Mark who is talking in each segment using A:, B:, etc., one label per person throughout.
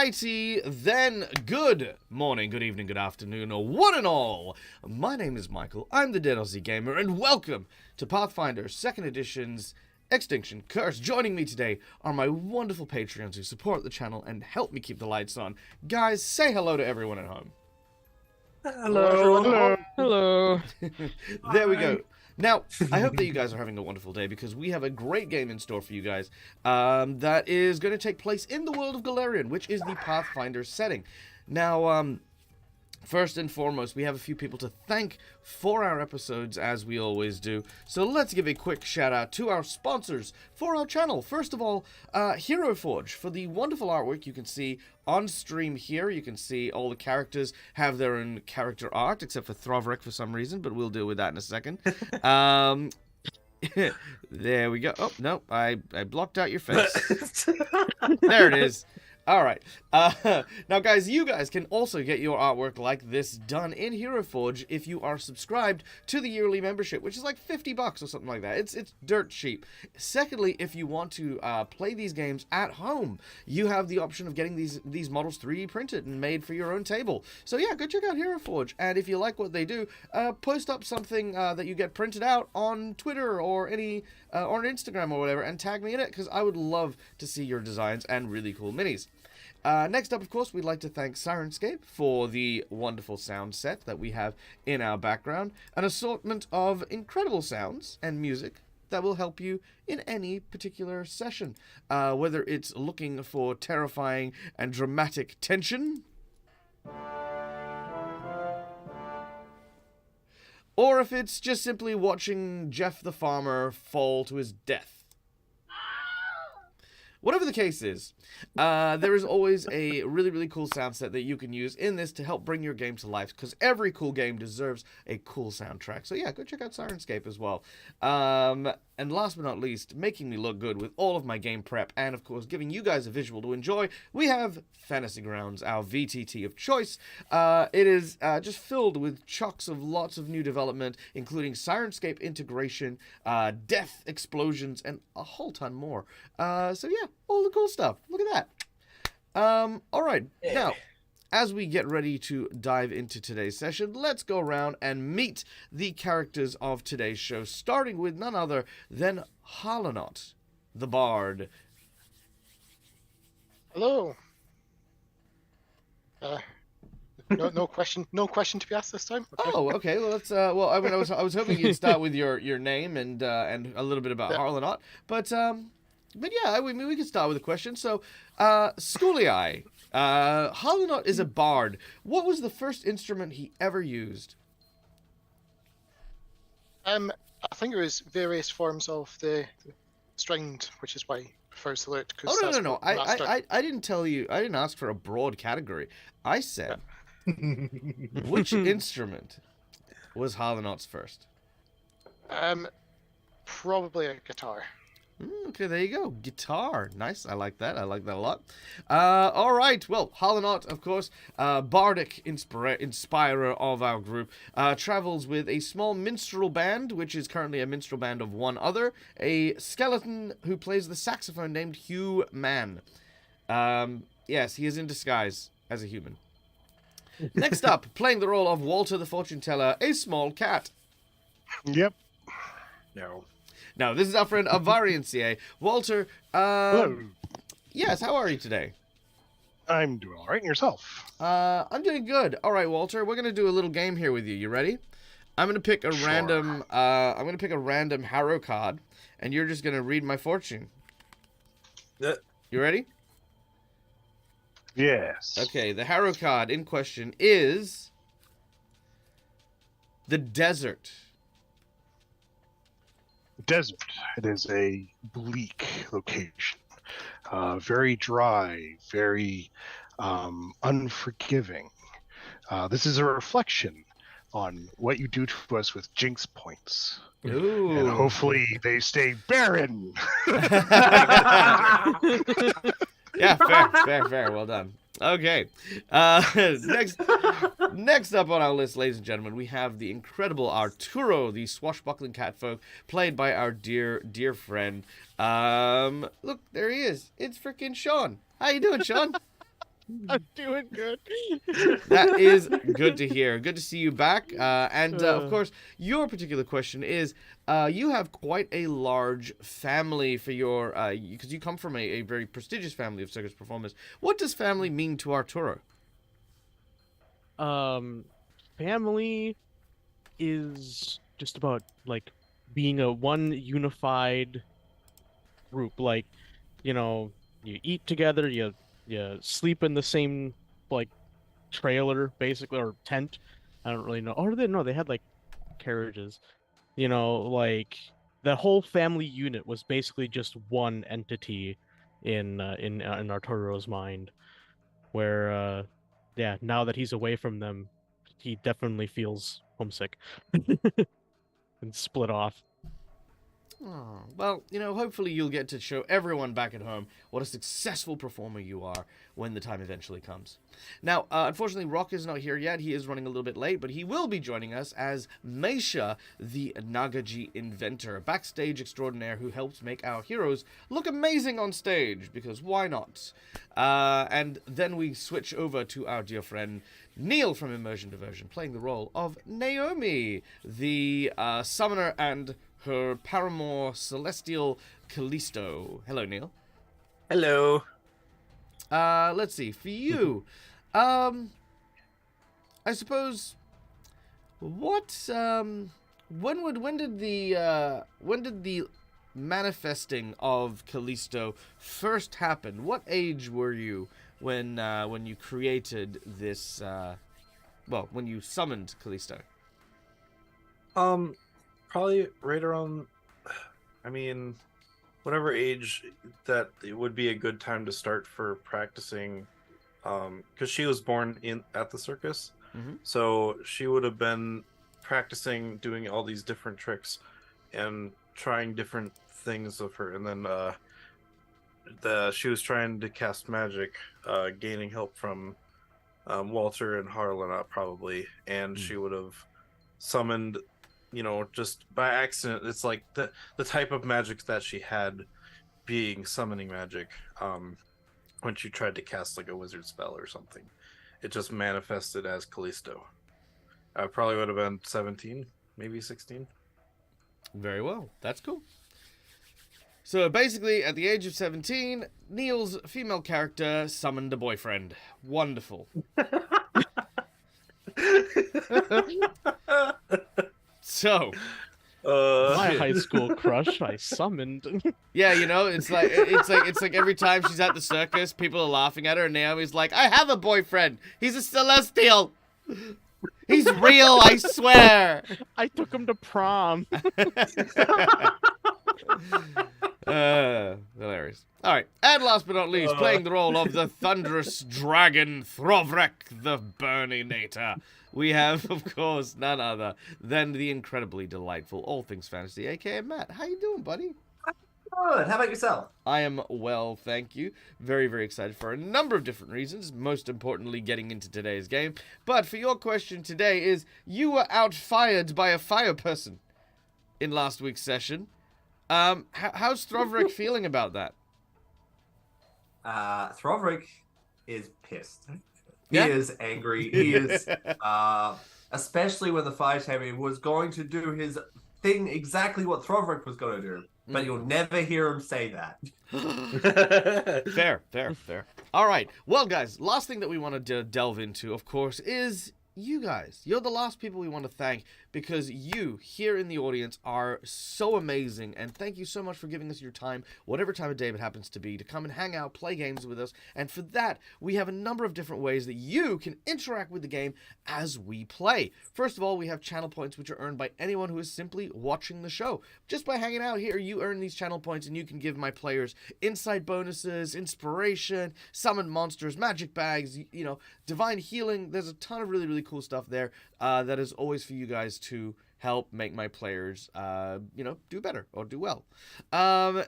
A: Alrighty then, good morning, good evening, good afternoon, or one and all. My name is Michael, I'm the Dead Aussie Gamer, and welcome to Pathfinder 2nd Edition's Extinction Curse. Joining me today are my wonderful Patreons who support the channel and help me keep the lights on. Guys, say hello to everyone at home.
B: Hello. Hello. Hello.
A: There we go. Now, I hope that you guys are having a wonderful day because we have a great game in store for you guys that is going to take place in the world of Galarian, which is the Pathfinder setting. Now, first and foremost, we have a few people to thank for our episodes, as we always do. So let's give a quick shout out to our sponsors for our channel. First of all, Hero Forge for the wonderful artwork you can see on stream here. You can see all the characters have their own character art, except for Throverick for some reason, but we'll deal with that in a second. There we go. Oh, no, I blocked out your face. There it is. All right. Now, guys, you guys can also get your artwork like this done in Hero Forge if you are subscribed to the yearly membership, which is like $50 or something like that. It's dirt cheap. Secondly, if you want to play these games at home, you have the option of getting these models 3D printed and made for your own table. So yeah, go check out Hero Forge, and if you like what they do, post up something that you get printed out on Twitter or any or on Instagram or whatever, and tag me in it because I would love to see your designs and really cool minis. Next up, of course, we'd like to thank Sirenscape for the wonderful sound set that we have in our background. An assortment of incredible sounds and music that will help you in any particular session. Whether it's looking for terrifying and dramatic tension, or if it's just simply watching Jeff the Farmer fall to his death. Whatever the case is, there is always a really, really cool sound set that you can use in this to help bring your game to life, because every cool game deserves a cool soundtrack. So yeah, go check out Sirenscape as well. And last but not least, making me look good with all of my game prep and, of course, giving you guys a visual to enjoy, we have Fantasy Grounds, our VTT of choice. It is just filled with chunks of lots of new development, including Sirenscape integration, death, explosions, and a whole ton more. So yeah, all the cool stuff. Look at that. All right, now, as we get ready to dive into today's session, let's go around and meet the characters of today's show, starting with none other than Harlanot, the Bard.
B: Hello. No question to be asked this time.
A: Okay. Oh, okay. Well, let's. Well, I mean, I was hoping you'd start with your name and a little bit about Harlanot, but yeah, we could start with a question. So, Schooley, Harlanot is a bard. What was the first instrument he ever used?
B: I think it was various forms of the stringed, which is why he prefers the lute.
A: Oh, no. I didn't tell you. I didn't ask for a broad category. I said, which instrument was Harlanot's first?
B: Probably a guitar.
A: Okay, there you go. Guitar. Nice. I like that. I like that a lot. All right. Well, Hollinot, of course, bardic inspirer of our group, travels with a small minstrel band, which is currently a minstrel band of one other, a skeleton who plays the saxophone named Hugh Mann. Yes, he is in disguise as a human. Next up, playing the role of Walter the Fortune Teller, a small cat.
C: Yep.
D: No.
A: Now, this is our friend Avarian CA. Walter,
C: Hello.
A: yes, how are you today?
C: I'm doing all right. And yourself?
A: I'm doing good. All right, Walter, we're gonna do a little game here with you. You ready? I'm gonna pick a
C: Sure.
A: random. I'm gonna pick a random Harrow card, and you're just gonna read my fortune. You ready?
C: Yes.
A: Okay. The Harrow card in question is the desert.
C: Desert. It is a bleak location. Very dry, very unforgiving. This is a reflection on what you do to us with jinx points.
A: Ooh.
C: And hopefully they stay barren.
A: Yeah, fair. Well done. Okay. Next up on our list, ladies and gentlemen, we have the incredible Arturo, the swashbuckling catfolk, played by our dear friend. Look, there he is. It's freaking Sean. How you doing, Sean?
E: I'm doing good.
A: That is good to hear. Good to see you back. Of course, your particular question is, you have quite a large family for your, because you come from a very prestigious family of circus performers. What does family mean to Arturo?
E: Family is just about like being a one unified group. Like, you eat together, you sleep in the same like trailer basically, or tent. I don't really know. Or they had like carriages. Like the whole family unit was basically just one entity in Arturo's mind. Where now that he's away from them, he definitely feels homesick and split off.
A: Oh, well, hopefully you'll get to show everyone back at home what a successful performer you are when the time eventually comes. Now, unfortunately, Rock is not here yet. He is running a little bit late, but he will be joining us as Meisha, the Nagaji inventor, a backstage extraordinaire who helps make our heroes look amazing on stage, because why not? And then we switch over to our dear friend Neil from Immersion Diversion, playing the role of Naomi, the summoner and her paramour, Celestial Callisto. Hello, Neil.
D: Hello.
A: Let's see. For you, I suppose, when did the manifesting of Callisto first happen? What age were you when you created this? When you summoned Callisto?
D: Probably right around, whatever age that it would be a good time to start for practicing, because she was born at the circus, so she would have been practicing doing all these different tricks and trying different things of her, and then she was trying to cast magic, gaining help from Walter and Harlan probably, and she would have summoned, just by accident. It's like the type of magic that she had being summoning magic, when she tried to cast like a wizard spell or something, it just manifested as Callisto. I probably would have been 17, maybe 16.
A: Very well. That's cool. So basically, at the age of 17, Neil's female character summoned a boyfriend. Wonderful. So,
E: My high school crush, I summoned.
A: yeah, it's like every time she's at the circus, people are laughing at her, and Naomi's like, "I have a boyfriend. He's a celestial. He's real, I swear."
E: I took him to prom.
A: Hilarious. All right, and last but not least, playing the role of the thunderous dragon Throvrek the Burninator, we have, of course, none other than the incredibly delightful All Things Fantasy, aka Matt. How you doing, buddy?
F: Good. How about yourself?
A: I am well, thank you. Very, very excited for a number of different reasons, most importantly getting into today's game. But for your question today is, you were outfired by a fire person in last week's session. How's Throverick feeling about that?
F: Throverick is pissed. He
A: Yeah?
F: is angry. He is, especially when the fire champion was going to do his thing exactly what Throverick was going to do. But you'll never hear him say that.
A: Fair. All right. Well, guys, last thing that we want to delve into, of course, is you guys. You're the last people we want to thank because you here in the audience are so amazing, and thank you so much for giving us your time, whatever time of day it happens to be, to come and hang out, play games with us. And for that, we have a number of different ways that you can interact with the game as we play. First of all, we have channel points, which are earned by anyone who is simply watching the show. Just by hanging out here, you earn these channel points, and you can give my players insight bonuses, inspiration, summon monsters, magic bags, you know, divine healing. There's a ton of really, really cool stuff there that is always for you guys to help make my players, you know, do better or do well.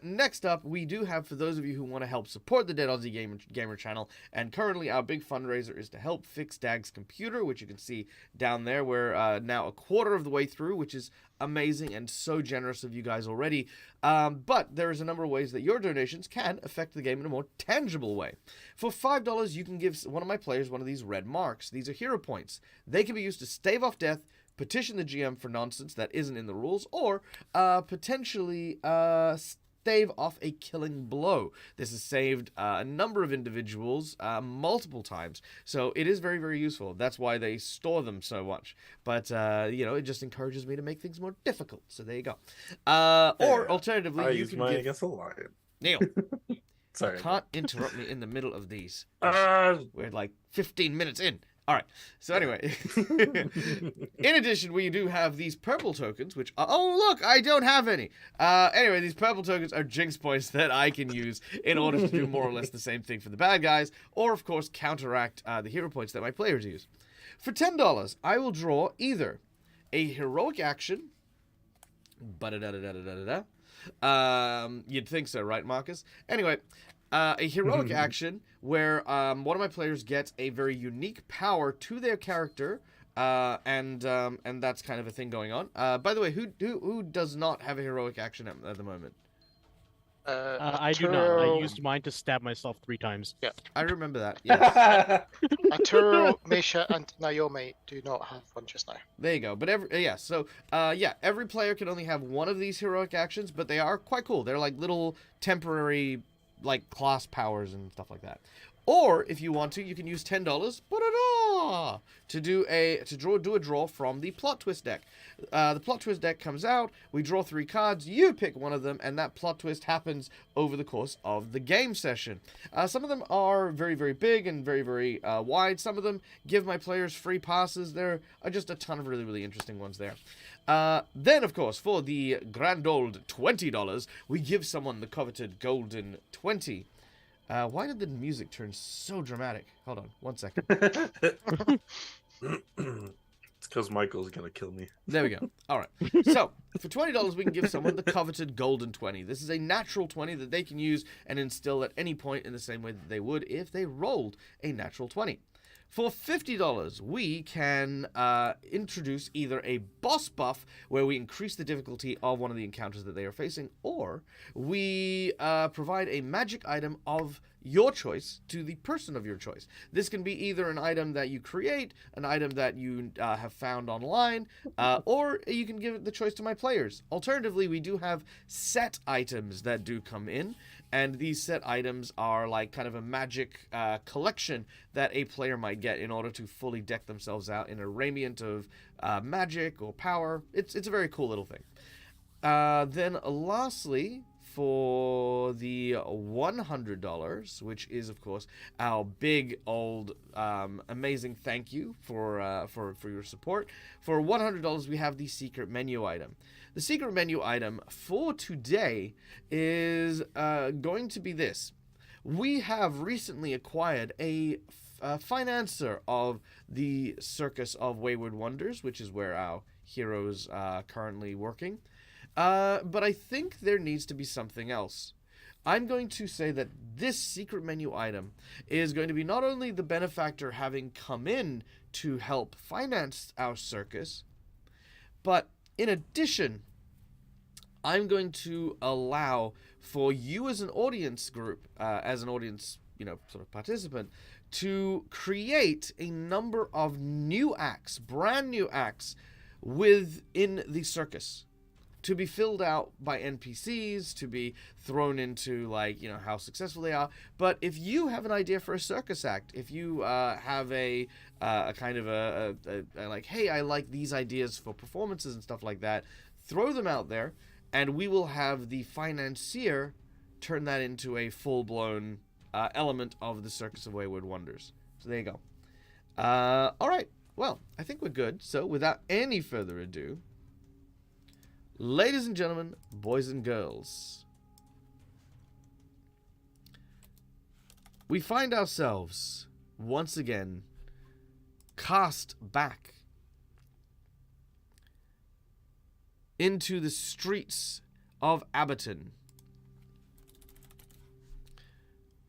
A: Next up, we do have, for those of you who want to help support the Dead Aussie Gamer channel, and currently our big fundraiser is to help fix Dag's computer, which you can see down there. We're now a quarter of the way through, which is amazing and so generous of you guys already. But there is a number of ways that your donations can affect the game in a more tangible way. For $5, you can give one of my players one of these red marks. These are hero points. They can be used to stave off death, petition the GM for nonsense that isn't in the rules, or potentially stave off a killing blow. This has saved a number of individuals multiple times, so it is very, very useful. That's why they store them so much. But, you know, it just encourages me to make things more difficult, so there you go. Or alternatively,
D: I
A: you
D: use
A: can
D: mine
A: give...
D: against a lion.
A: Neil,
D: Sorry.
A: you can't interrupt me in the middle of these.
D: Uh,
A: We're like 15 minutes in. All right. So anyway, in addition, we do have these purple tokens, which are, oh look, I don't have any. Anyway, these purple tokens are jinx points that I can use in order to do more or less the same thing for the bad guys, or of course counteract the hero points that my players use. For $10, I will draw either a heroic action. You'd think so, right, Marcus? Anyway. A heroic action where one of my players gets a very unique power to their character, and that's kind of a thing going on. By the way, who does not have a heroic action at the moment?
E: I do not. I used mine to stab myself 3 times.
B: Yeah.
A: I remember that. Yes.
B: Arturo, Misha, and Naomi do not have one just now.
A: There you go. But every player can only have one of these heroic actions, but they are quite cool. They're like little temporary, like, class powers and stuff like that. Or if you want to, you can use $10 to do a draw from the plot twist deck. The plot twist deck comes out, we draw 3 cards, you pick one of them, and that plot twist happens over the course of the game session. Some of them are very, very big and very, very wide. Some of them give my players free passes. There are just a ton of really, really interesting ones there. Then, of course, for the grand old $20, we give someone the coveted golden 20. Why did the music turn so dramatic? Hold on, 1 second.
D: It's because Michael's gonna kill me.
A: There we go. All right. So, for $20, we can give someone the coveted golden 20. This is a natural 20 that they can use and instill at any point in the same way that they would if they rolled a natural 20. For $50, we can introduce either a boss buff, where we increase the difficulty of one of the encounters that they are facing, or we provide a magic item of your choice to the person of your choice. This can be either an item that you create, an item that you have found online, or you can give it the choice to my players. Alternatively, we do have set items that do come in, and these set items are like kind of a magic collection that a player might get in order to fully deck themselves out in a raiment of magic or power. It's a very cool little thing. Then lastly, for the $100, which is of course our big old amazing thank you for your support. For $100, we have the secret menu item. The secret menu item for today is going to be this. We have recently acquired a financer of the Circus of Wayward Wonders, which is where our heroes are currently working. But I think there needs to be something else. I'm going to say that this secret menu item is going to be not only the benefactor having come in to help finance our circus, but in addition, I'm going to allow for you as an audience group, as an audience, sort of participant, to create a number of new acts, brand new acts, within the circus, to be filled out by NPCs, to be thrown into, how successful they are. But if you have an idea for a circus act, if you have a kind of a like, hey, I like these ideas for performances and stuff like that, throw them out there, and we will have the financier turn that into a full-blown element of the Circus of Wayward Wonders. So there you go. All right. Well, I think we're good. So without any further ado, ladies and gentlemen, boys and girls, we find ourselves once again cast back into the streets of Abberton,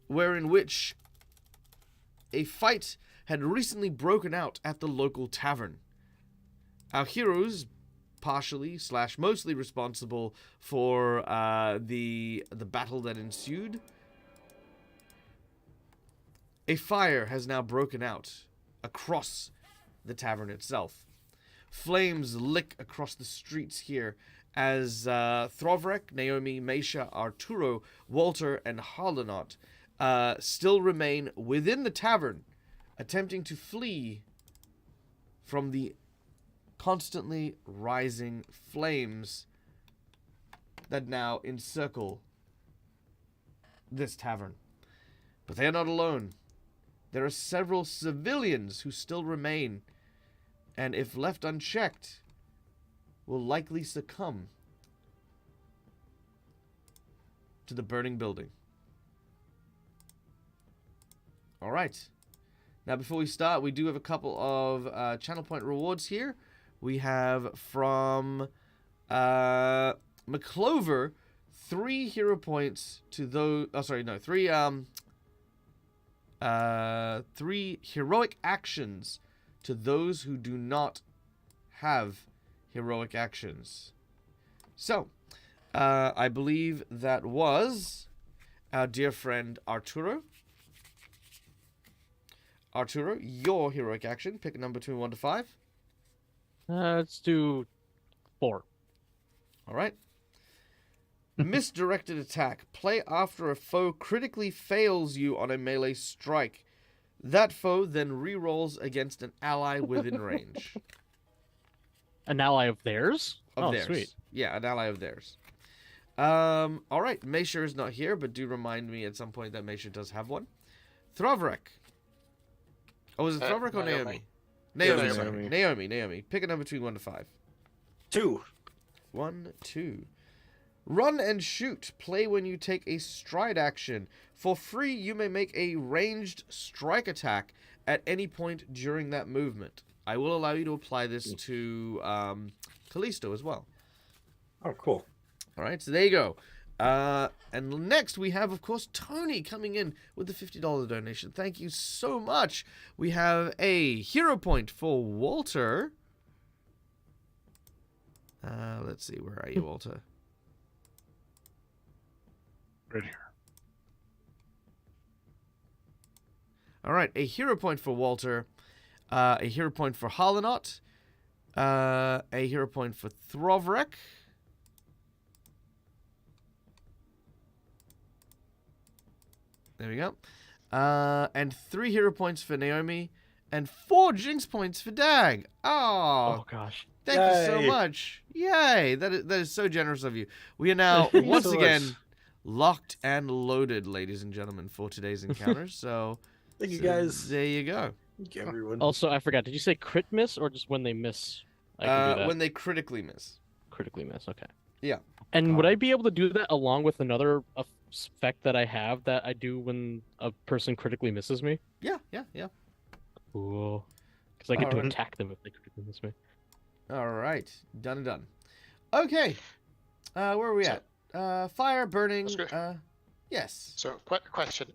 A: in which a fight had recently broken out at the local tavern. Our heroes, partially / mostly responsible for the battle that ensued. A fire has now broken out across the tavern itself. Flames lick across the streets here as Throvrek, Naomi, Mesha, Arturo, Walter, and Harlanot still remain within the tavern, attempting to flee from the constantly rising flames that now encircle this tavern. But they are not alone. There are several civilians who still remain, and if left unchecked, will likely succumb to the burning building. All right. Now, before we start, we do have a couple of channel point rewards here. We have from McClover 3 hero points to those. Oh, sorry, no, 3 heroic actions to those who do not have heroic actions. So, I believe that was our dear friend Arturo. Arturo, your heroic action. Pick a number between 1 to 5.
E: Let's do 4.
A: All right. Misdirected attack. Play after a foe critically fails you on a melee strike. That foe then rerolls against an ally within range.
E: An ally of theirs?
A: Of theirs.
E: Sweet.
A: Yeah, an ally of theirs. All right. Mesha is not here, but do remind me at some point that Mesha does have one. Throvrek. Oh, is it Throvrek or Naomi? Naomi. Sorry. Naomi. Pick a number between 1 to 5.
D: 2.
A: 1, 2. Run and shoot. Play when you take a stride action. For free, you may make a ranged strike attack at any point during that movement. I will allow you to apply this to Callisto as well.
D: Oh, cool.
A: All right, so there you go. And next we have, of course, Tony coming in with the $50 donation. Thank you so much. We have a hero point for Walter. Let's see, where are you, Walter?
C: Right here.
A: All right, a hero point for Walter. A hero point for Harlanot. A hero point for Throvrek. There we go. And 3 hero points for Naomi. And 4 Jinx points for Dag. Oh
E: Gosh.
A: Thank you so much. Yay. That is so generous of you. We are now, once again, locked and loaded, ladies and gentlemen, for today's encounter. So,
D: Thank you, guys.
A: There you go.
D: Thank you, everyone.
E: Also, I forgot. Did you say crit miss or just when they miss? I can do that.
A: When they critically miss.
E: Critically miss. Okay.
A: Yeah.
E: And would I be able to do that along with another effect that I have that I do when a person critically misses me?
A: Yeah.
E: Cool. Because I get to
A: Alright.
E: attack them if they critically miss me.
A: All right. Done and done. Okay. Where are we
B: So-
A: at? Fire burning.
B: That's good.
A: Yes.
B: So, quick question: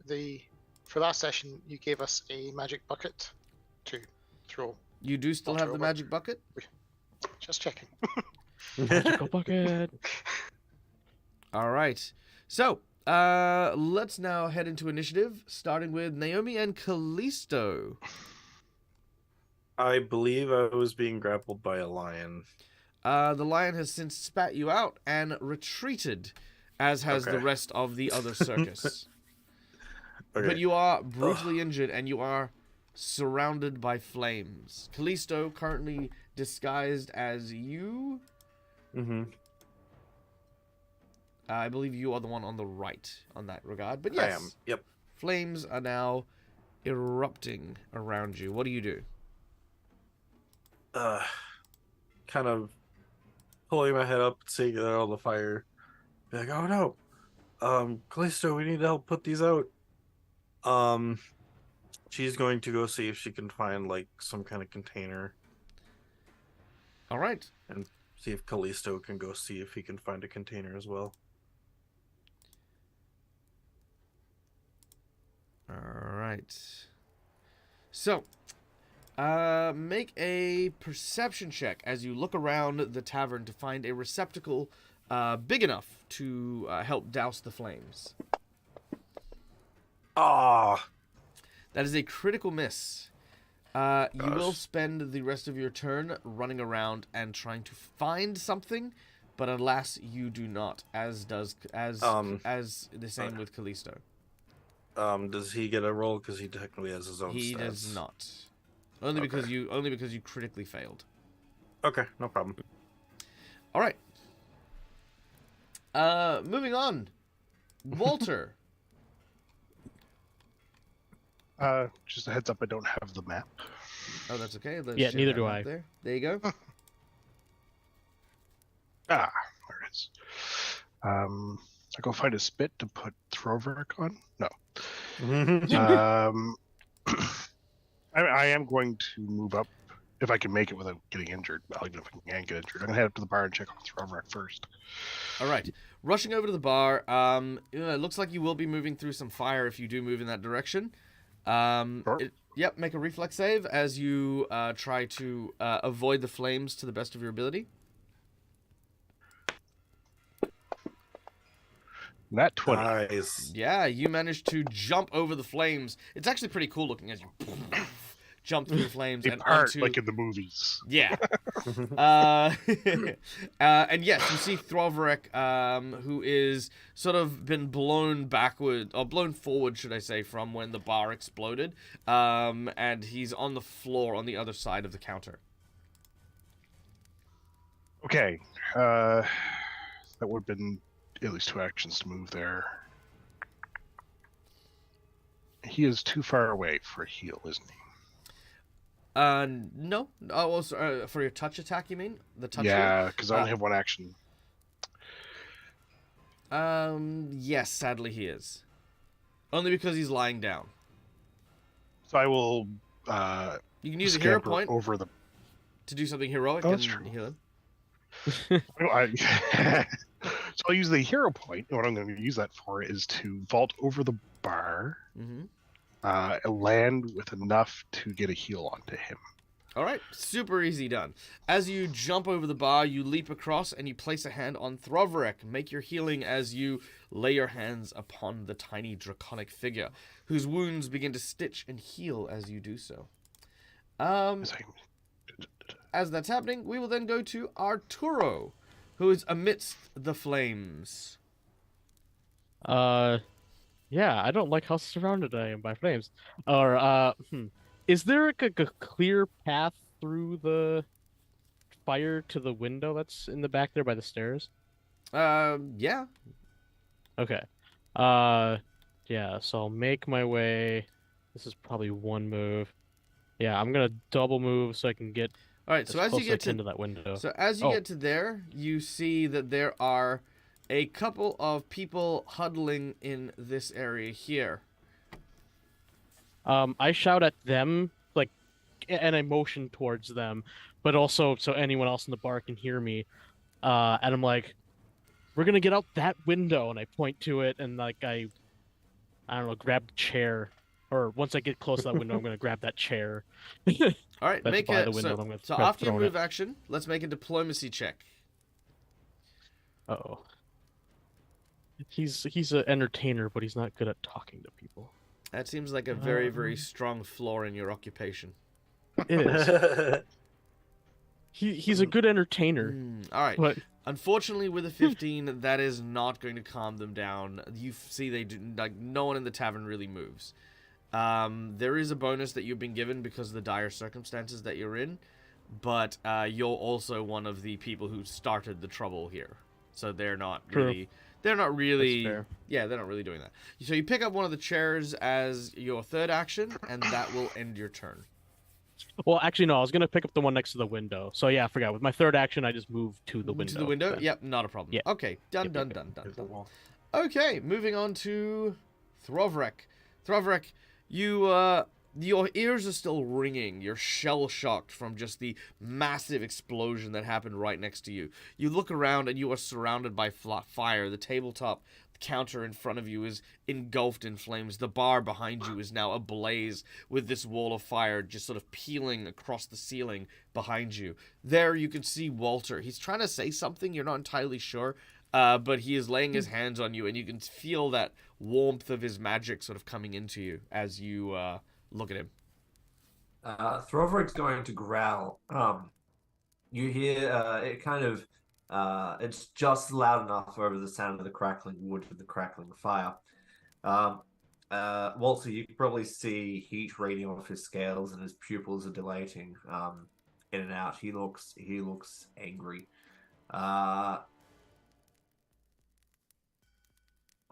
B: for last session, you gave us a magic bucket to throw.
A: You do still have the
B: October.
A: magic bucket?
B: Just checking.
E: Magical bucket.
A: All right. So, let's now head into initiative, starting with Naomi and Callisto.
D: I believe I was being grappled by a lion.
A: The lion has since spat you out and retreated, as has the
D: Okay.
A: rest of the other circus.
D: Okay.
A: But you are brutally injured and you are surrounded by flames. Callisto, currently disguised as you.
D: Mm-hmm.
A: I believe you are the one on the right on that regard. But
D: I
A: yes,
D: am. Yep.
A: flames are now erupting around you. What do you do?
D: Kind of pulling my head up, seeing it all the fire. Be like, oh no. Callisto, we need to help put these out. She's going to go see if she can find like some kind of container.
A: All right.
D: And see if Callisto can go see if he can find a container as well.
A: All right. So, make a perception check as you look around the tavern to find a receptacle big enough to help douse the flames.
D: Ah,
A: That is a critical miss. You will
D: Gosh.
A: spend the rest of your turn running around and trying to find something, but alas, you do not. As does as the same with Callisto.
D: does he get a roll because he technically has his own
A: He
D: stats?
A: does not. Only because you critically failed.
D: Okay, no problem.
A: All right. Moving on. Walter.
C: Just a heads up, I don't have the map.
A: Oh, that's okay. Let's
E: Yeah,
A: share
E: neither
A: that
E: do
A: map
E: I.
A: There you go.
C: Ah, there it is. I go find a spit to put Throverk on. No. I am going to move up if I can make it without getting injured. Well, even if I can't get injured, I'm gonna head up to the bar and check on Throverk first.
A: All right. Rushing over to the bar. It looks like you will be moving through some fire if you do move in that direction.
C: Sure.
A: Yep. Make a reflex save as you try to avoid the flames to the best of your ability.
C: Nat 20.
D: Nice.
A: Yeah, you managed to jump over the flames. It's actually pretty cool looking as you jump through the flames
C: They
A: and
C: part
A: onto.
C: like in the movies.
A: Yeah. And yes, you see Throverek, who is sort of been blown backward, or blown forward, should I say, from when the bar exploded. And he's on the floor on the other side of the counter.
C: Okay. That would have been at least 2 actions to move there. He is too far away for a heal, isn't he?
A: No. Oh, well, for your touch attack, you mean? The touch
C: Yeah, because I only
A: Uh,
C: have 1 action.
A: Yes, sadly he is. Only because he's lying down.
C: So I will
A: You can use a hero
C: scamper
A: point
C: over the.
A: to do something heroic
C: Oh,
A: and
C: that's true.
A: heal him.
C: So I'll use the hero point. And what I'm going to use that for is to vault over the bar,
A: Mm-hmm.
C: land with enough to get a heal onto him.
A: All right, super easy done. As you jump over the bar, you leap across and you place a hand on Throverek. Make your healing as you lay your hands upon the tiny draconic figure, whose wounds begin to stitch and heal as you do so.
C: As I-
A: As that's happening, we will then go to Arturo, who is amidst the flames.
E: Yeah, I don't like how surrounded I am by flames. Or, is there like a clear path through the fire to the window that's in the back there by the stairs?
A: Yeah.
E: Okay. Yeah, so I'll make my way. This is probably 1 move. Yeah, I'm gonna double move so I can get
A: All right,
E: as
A: so as
E: close
A: you
E: as I
A: get
E: can
A: to
E: to that window.
A: So as you
E: Oh.
A: get to there, you see that there are a couple of people huddling in this area here.
E: I shout at them, like, and I motion towards them, but also so anyone else in the bar can hear me. And I'm like, we're gonna get out that window, and I point to it, and like I don't know, grab the chair, or once I get close to that window, I'm gonna grab that chair.
A: All right,
E: That's
A: make
E: by
A: a
E: the window, I'm
A: so,
E: gonna
A: so
E: try
A: after your
E: throwing
A: move
E: it.
A: action, let's make a diplomacy check.
E: Uh-oh. He's an entertainer, but he's not good at talking to people.
A: That seems like a very, very strong flaw in your occupation.
E: It is. He's a good entertainer,
A: All right.
E: but
A: Unfortunately, with a 15, that is not going to calm them down. You see, they do like no one in the tavern really moves. There is a bonus that you've been given because of the dire circumstances that you're in, but you're also one of the people who started the trouble here, so they're not
E: True.
A: really. They're not really.
E: fair.
A: Yeah, they're not really doing that. So you pick up one of the chairs as your third action, and that will end your turn.
E: well, actually no, I was gonna pick up the one next to the window. So yeah, I forgot. With my third action, I just moved to the window.
A: To the window?
E: then.
A: Yep, not a problem.
E: Yeah.
A: Okay, done,
E: Yep,
A: done,
E: yep,
A: done, done,
D: Here's the
A: done.
D: wall.
A: Okay, moving on to Throvrek. Throvrek, your ears are still ringing. You're shell-shocked from just the massive explosion that happened right next to you. You look around and you are surrounded by fire. The tabletop counter in front of you is engulfed in flames. The bar behind you is now ablaze with this wall of fire just sort of peeling across the ceiling behind you. There you can see Walter. He's trying to say something. You're not entirely sure. But he is laying his hands on you, and you can feel that warmth of his magic sort of coming into you as you look at him.
F: Throverek's going to growl. You hear it kind of, it's just loud enough over the sound of the crackling wood and the crackling fire. Walter, you can probably see heat radiating off his scales, and his pupils are dilating in and out. He looks angry.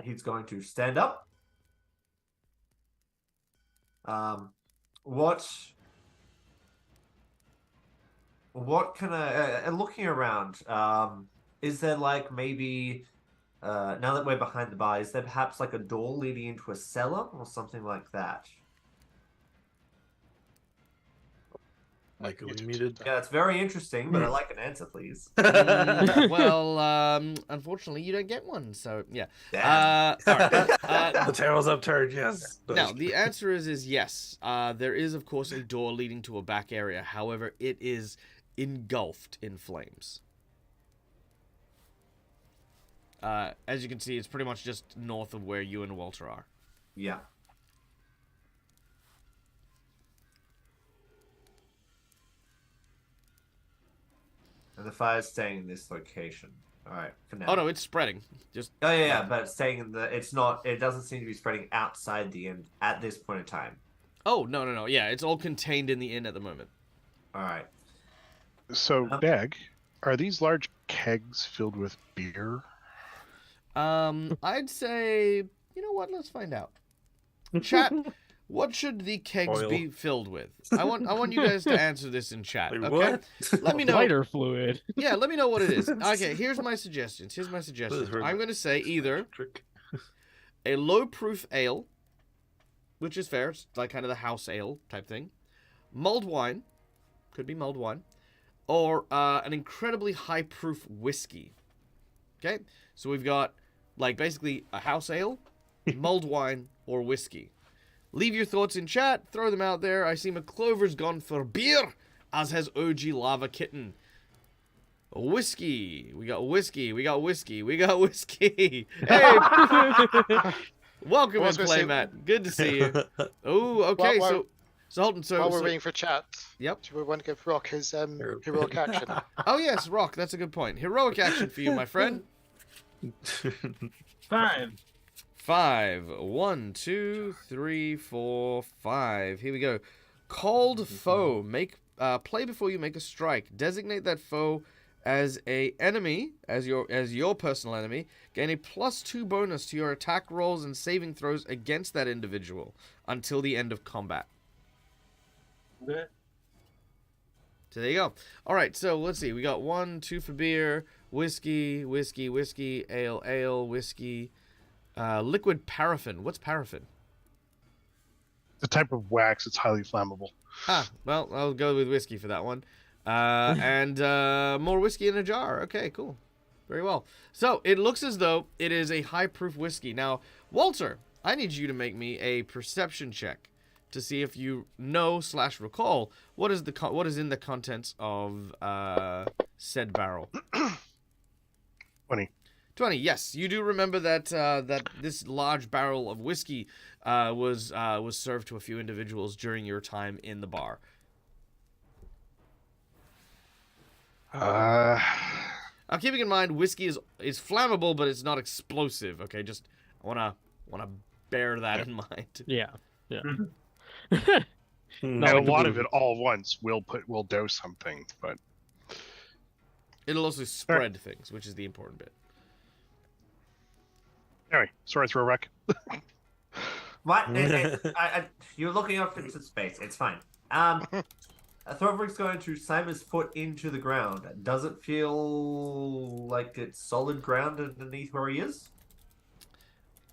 F: He's going to stand up. What can I, looking around, is there like maybe, now that we're behind the bar, is there perhaps like a door leading into a cellar or something like that?
D: Michael muted.
F: Yeah, it's very interesting, but I'd like an answer, please.
A: Unfortunately, you don't get one, so yeah.
F: Damn.
A: All right.
D: The tail's upturned, yes.
A: Now, the answer is yes. There is, of course, a door leading to a back area. However, it is engulfed in flames. As you can see, it's pretty much just north of where you and Walter are.
F: Yeah. And the fire's staying in this location. All right, for now.
A: Oh no, it's spreading. Just
F: Yeah, but it's staying in the. It's not. It doesn't seem to be spreading outside the inn at this point in time.
A: Oh no. Yeah, it's all contained in the inn at the moment.
F: All right.
C: So, Dag, are these large kegs filled with beer?
A: I'd say, you know what? Let's find out. Chat, what should the kegs
D: Oil.
A: be filled with? I want you guys to answer this in chat.
D: Wait,
A: Okay?
D: what?
A: Let me know.
E: Lighter fluid.
A: Yeah, let me know what it is. Okay, here's my suggestions.
D: very
A: I'm going to say either
D: Trick.
A: a low-proof ale, which is fair. It's like kind of the house ale type thing. Mulled wine. Could be mulled wine. Or an incredibly high-proof whiskey. Okay? So we've got, like, basically a house ale, mulled wine, or whiskey. Leave your thoughts in chat. Throw them out there. I see McClover's gone for beer, as has OG Lava Kitten. Whiskey. We got whiskey. Hey! Welcome in, Playmat. Good to see you. Oh, okay. So Holden,
B: While we're waiting for chat,
A: Yep.
B: do we want to give Rock his heroic action?
A: Oh, yes, Rock. That's a good point. Heroic action for you, my friend. 5. 1, 2, 3, 4, 5. Here we go. Called foe. Play before you make a strike. Designate that foe as a enemy, as your personal enemy. Gain a +2 bonus to your attack rolls and saving throws against that individual until the end of combat. So there you go. All right, so let's see. We got 1, 2 for beer, whiskey, ale, whiskey, liquid paraffin. What's paraffin?
C: The type of wax. It's highly flammable.
A: Ah, well, I'll go with whiskey for that one. And more whiskey in a jar. Okay, cool. Very well. So, it looks as though it is a high-proof whiskey. Now, Walter, I need you to make me a perception check to see if you know/recall what is in the contents of said barrel.
C: 20.
A: 20. Yes, you do remember that that this large barrel of whiskey was served to a few individuals during your time in the bar. Now, keeping in mind, whiskey is flammable, but it's not explosive. Okay, just I wanna bear that in mind.
E: Yeah.
C: And
E: Not
C: a
E: like the
C: lot of
E: movie.
C: it all once will dose something, but
A: It'll also spread things, which is the important bit.
C: anyway, sorry, throw a wreck.
F: What? You're looking up into space. It's fine. Thorberg's going to slam his foot into the ground. Does it feel like it's solid ground underneath where he is?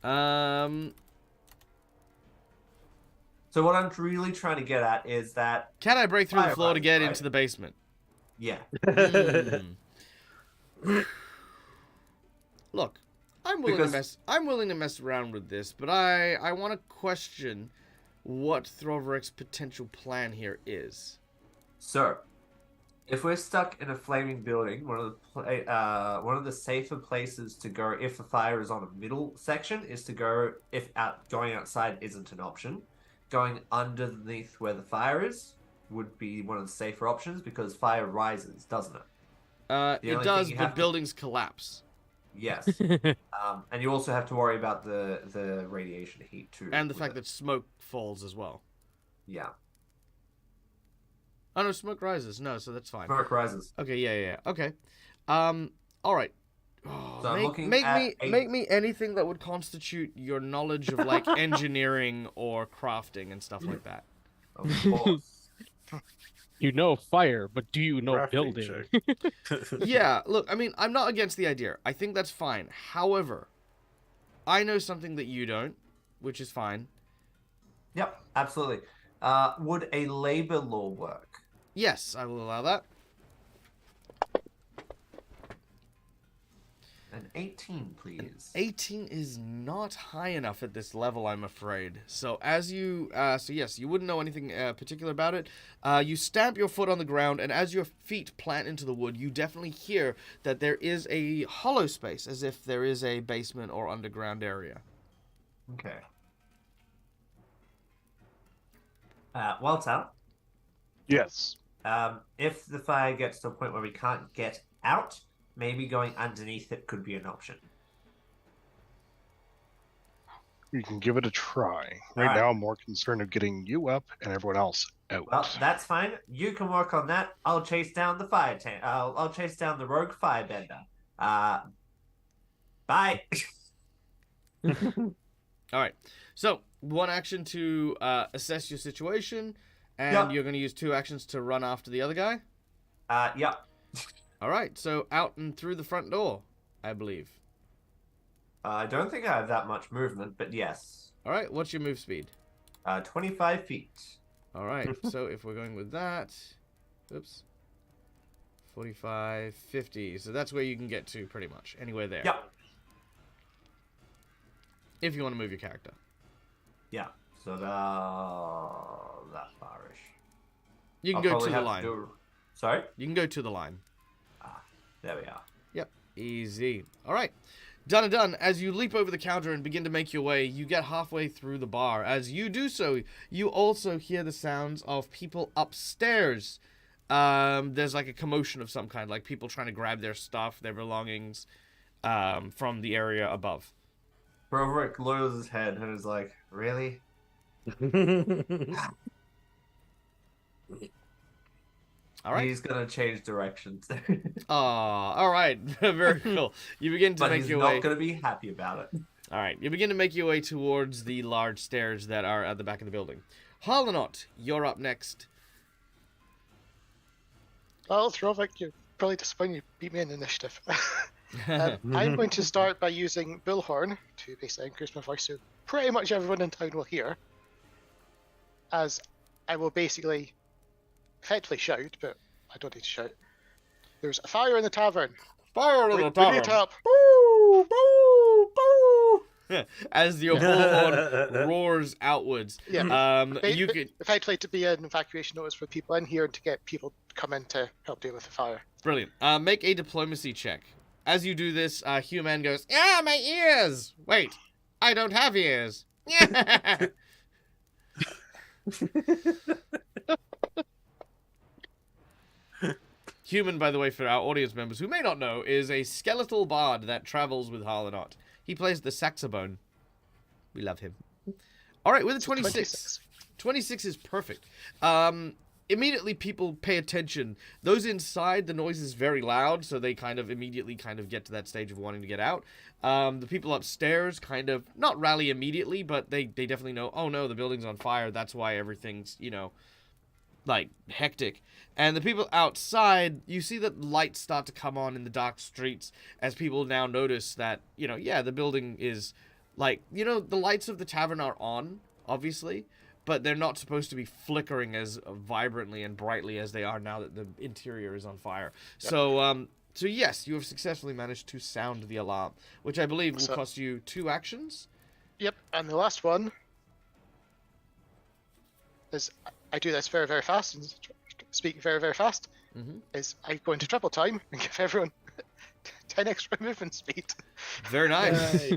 A: Um,
F: So what I'm really trying to get at is that,
A: can I break through the
F: Fire
A: floor to
F: rise,
A: get
F: right?
A: into the basement?
F: yeah.
A: Look, I'm willing
F: Because-
A: to mess around with this, but I want to question what Thorberg's potential plan here is.
F: So, if we're stuck in a flaming building, one of the safer places to go if the fire is on a middle section is to go if going outside isn't an option. Going underneath where the fire is would be one of the safer options because fire rises, doesn't it? The
A: It
F: only
A: does,
F: thing you
A: but
F: have to-
A: buildings collapse.
F: Yes. And you also have to worry about the radiation heat too.
A: And the
F: with
A: fact
F: it.
A: that smoke falls as well.
F: Yeah,
A: Oh no, smoke rises. No, so that's fine.
F: smoke rises.
A: Okay, yeah. Okay. All right. Oh,
F: So I'm looking
A: make
F: at
A: me anything that would constitute your knowledge of like engineering or crafting and stuff like that.
F: Of course.
E: You know fire, but do you know
D: Crafting
E: building?
D: check.
A: Yeah, look, I mean, I'm not against the idea. I think that's fine. However, I know something that you don't, which is fine.
F: Yep, absolutely. Would a labor law work?
A: Yes, I will allow that.
F: An 18, please.
A: 18 is not high enough at this level, I'm afraid. So as you, so yes, you wouldn't know anything particular about it. You stamp your foot on the ground, and as your feet plant into the wood, you definitely hear that there is a hollow space, as if there is a basement or underground area.
F: Okay. Walter,
C: Yes.
F: if the fire gets to a point where we can't get out, maybe going underneath it could be an option.
C: You can give it a try. Right
F: Alright.
C: now, I'm more concerned of getting you up and everyone else out.
F: Well, that's fine. You can work on that. I'll chase down the fire tank. I'll chase down the rogue firebender. Bye.
A: All right. So one action to assess your situation, and
F: Yep.
A: you're going to use 2 actions to run after the other guy.
F: Yep.
A: All right. So out and through the front door, I believe.
F: I don't think I have that much movement, but yes.
A: All right. What's your move speed?
F: 25 feet.
A: All right. So if we're going with that, oops, 45, 50. So that's where you can get to pretty much anywhere there.
F: Yep.
A: If you want to move your character.
F: Yeah. So that farish.
A: You can
F: I'll
A: go
F: probably
A: to the
F: have
A: line.
F: Sorry?
A: You can go to the line.
F: There we are.
A: Yep. Easy. All right. Done and done. As you leap over the counter and begin to make your way, you get halfway through the bar. As you do so, you also hear the sounds of people upstairs. There's like a commotion of some kind, like people trying to grab their stuff, their belongings, from the area above.
F: Broverick lowers his head and is like, really?
A: All right.
F: He's gonna change directions.
A: All right. Very cool. You begin to
F: but
A: make
F: he's
A: your
F: not
A: way.
F: gonna be happy about it.
A: All right. You begin to make your way towards the large stairs that are at the back of the building. Harlanot, you're up next.
B: Well, Throvik, you're probably disappointed you beat me in initiative. I'm going to start by using Bullhorn to basically increase my voice so pretty much everyone in town will hear. As I will basically effectively shout, but I don't need to shout. There's a fire in the tavern.
A: Fire in
B: We
A: the
B: need
A: tavern.
B: top.
A: Boo, boo, boo. As your bullhorn roars outwards.
B: Yeah.
A: You could
B: Effectively, to be an evacuation notice for people in here and to get people to come in to help deal with the fire.
A: brilliant. Make a diplomacy check. As you do this, Human goes, "Ah, my ears! Wait, I don't have ears." Human, by the way, for our audience members who may not know, is a skeletal bard that travels with Harlanot. He plays the saxophone. We love him. All right, with a 26. 26 is perfect. Immediately people pay attention. Those inside, the noise is very loud, so they kind of immediately get to that stage of wanting to get out. The people upstairs kind of, not rally immediately, but they definitely know, oh no, the building's on fire. That's why everything's, like, hectic. And the people outside, you see that lights start to come on in the dark streets as people now notice that, the building is, like, the lights of the tavern are on, obviously, but they're not supposed to be flickering as vibrantly and brightly as they are now that the interior is on fire. Yep. So yes, you have successfully managed to sound the alarm, which I believe will cost you 2 actions.
B: Yep, and the last one is, I do this very, very fast and speak very, very fast, is I go into triple time and give everyone 10 extra movement speed.
A: Very nice.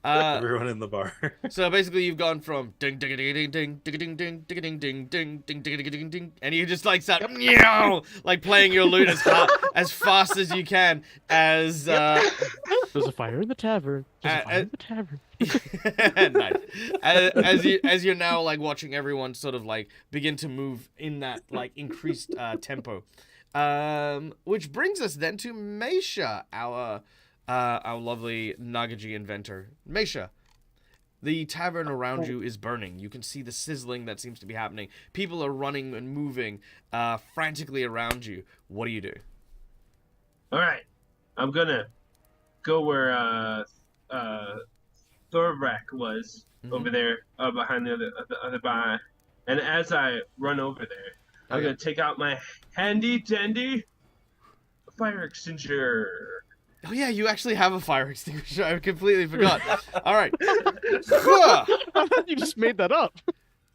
D: Everyone in the bar.
A: So basically you've gone from ding ding ding ding ding ding ding ding ding ding ding ding ding ding ding, and you just like start like playing your lute as fast as you can as
E: There's a fire in the tavern. There's a fire in the tavern.
A: Nice. As you're now like watching everyone sort of like begin to move in that like increased tempo. Which brings us then to Meisha, our lovely Nagaji inventor. Meisha, the tavern around you is burning. You can see the sizzling that seems to be happening. People are running and moving frantically around you. What do you do?
G: All right, I'm gonna go where Thorvrak was over there behind the other bar, and as I run over there, I'm gonna take out my handy dandy fire extinguisher.
A: Oh yeah, you actually have a fire extinguisher. I completely forgot. All right.
E: I thought you just made that up.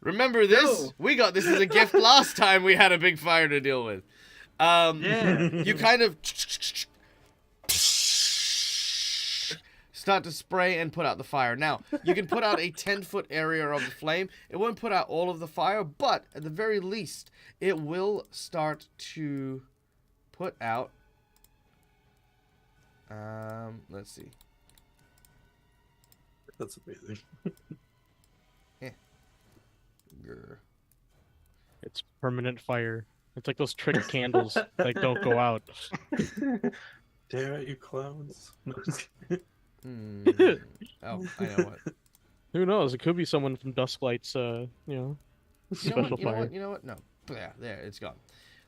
A: Remember this?
G: No.
A: We got this as a gift last time we had a big fire to deal with.
G: Yeah.
A: You kind of start to spray and put out the fire. Now, you can put out a 10-foot area of the flame. It won't put out all of the fire, but at the very least, it will start to put out... let's see.
D: That's amazing.
A: Grr.
E: It's permanent fire. It's like those trick candles that don't go out.
D: Damn it, you clowns.
A: Oh, I know what.
E: Who knows? It could be someone from Dusklight's, special fire.
A: You know what? No. Yeah, there, it's gone.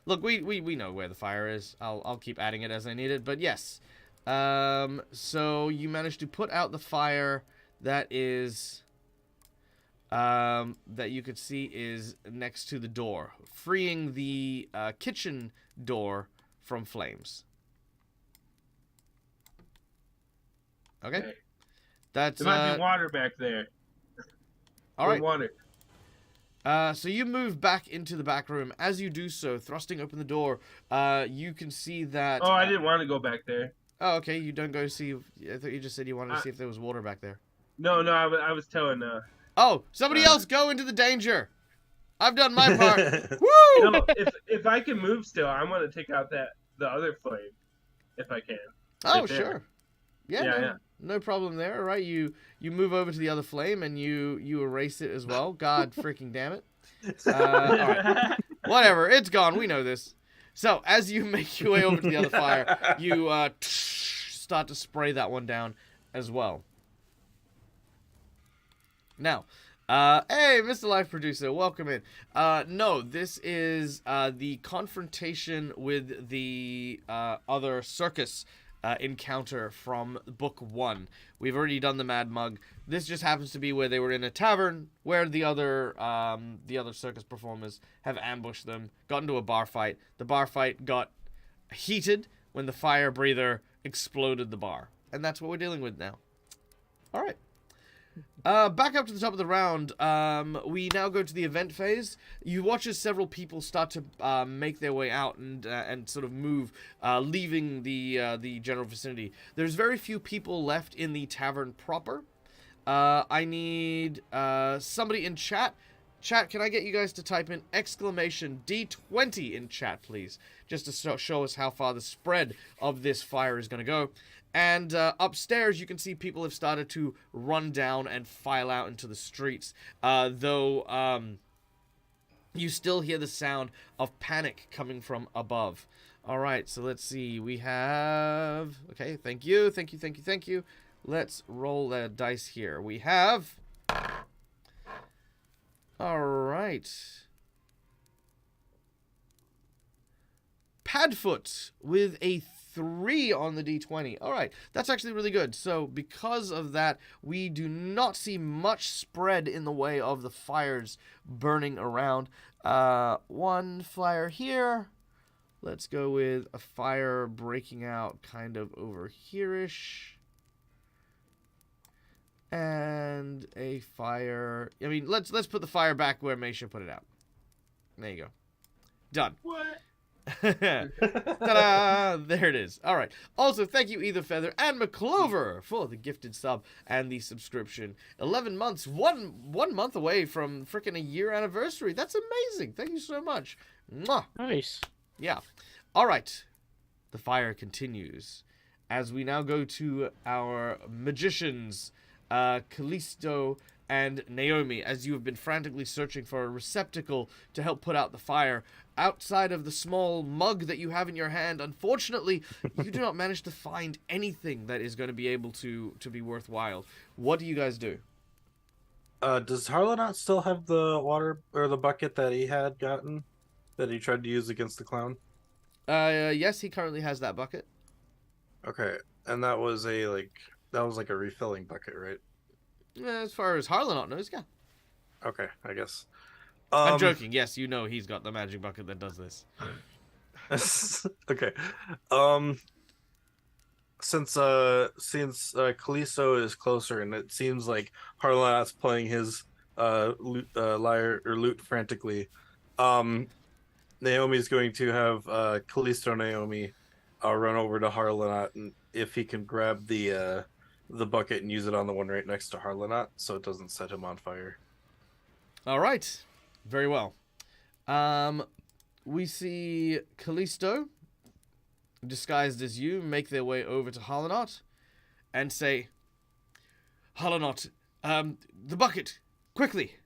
A: Look, we know where the fire is. I'll keep adding it as I need it, but yes. So you managed to put out the fire that is that you could see is next to the door, freeing the kitchen door from flames. Okay. That's
G: There might be water back there.
A: all right.
G: Water.
A: So you move back into the back room. As you do so, thrusting open the door, you can see that...
G: Oh, I didn't want to go back there.
A: Oh, okay. You don't go see... I thought you just said you wanted to see if there was water back there.
G: No, I was telling...
A: Oh, somebody else go into the danger. I've done my part. Woo!
G: No, if I can move still, I want to take out the other flame, if I can.
A: Oh,
G: Right there.
A: sure. Yeah, no problem there. All right, you move over to the other flame and you erase it as well. God freaking damn it. All right. Whatever, it's gone. We know this. So as you make your way over to the other fire, you start to spray that one down as well. Now, hey, Mr. Life Producer, welcome in. No, this is the confrontation with the other circus encounter from book 1. We've already done the Mad Mug. This just happens to be where they were in a tavern where the other circus performers have ambushed them, got into a bar fight. The bar fight got heated when the fire breather exploded the bar. And that's what we're dealing with now. All right. Back up to the top of the round, we now go to the event phase. You watch as several people start to make their way out and sort of move, leaving the general vicinity. There's very few people left in the tavern proper. I need somebody in chat. Chat, can I get you guys to type in exclamation D20 in chat, please? Just to show us how far the spread of this fire is going to go. And upstairs, you can see people have started to run down and file out into the streets. Though you still hear the sound of panic coming from above. All right, so let's see. We have... Okay, thank you, thank you, thank you, thank you. Let's roll the dice here. We have... All right. Padfoot with a 3 on the D20. All right, that's actually really good. So because of that, we do not see much spread in the way of the fires burning around. One flyer here. Let's go with a fire breaking out kind of over here-ish. And a fire... I mean, let's put the fire back where Meisha put it out. There you go. Done.
G: What?
A: Ta-da! There it is. All right. Also, thank you, Either Feather and McClover, for the gifted sub and the subscription. 11 months, one month away from freaking a year anniversary. That's amazing. Thank you so much. Mwah.
E: Nice.
A: Yeah. All right. The fire continues as we now go to our magicians, Callisto and Naomi, as you have been frantically searching for a receptacle to help put out the fire. Outside of the small mug that you have in your hand, unfortunately, you do not manage to find anything that is going to be able to be worthwhile. What do you guys do?
D: Does Harlan not still have the water or the bucket that he had gotten that he tried to use against the clown?
A: Yes, he currently has that bucket.
D: Okay, and that was like a refilling bucket, right?
A: As far as Harlan knows, yeah.
D: Okay, I guess.
A: I'm joking. Yes, you know he's got the magic bucket that does this.
D: Okay. Since Callisto is closer, and it seems like Harlan's playing his lute frantically, Naomi's going to have Callisto Naomi run over to Harlanot, and if he can grab the bucket and use it on the one right next to Harlanot, so it doesn't set him on fire.
A: All right. Very well. We see Callisto, disguised as you, make their way over to Harlanot and say, Harlanot, the bucket, quickly.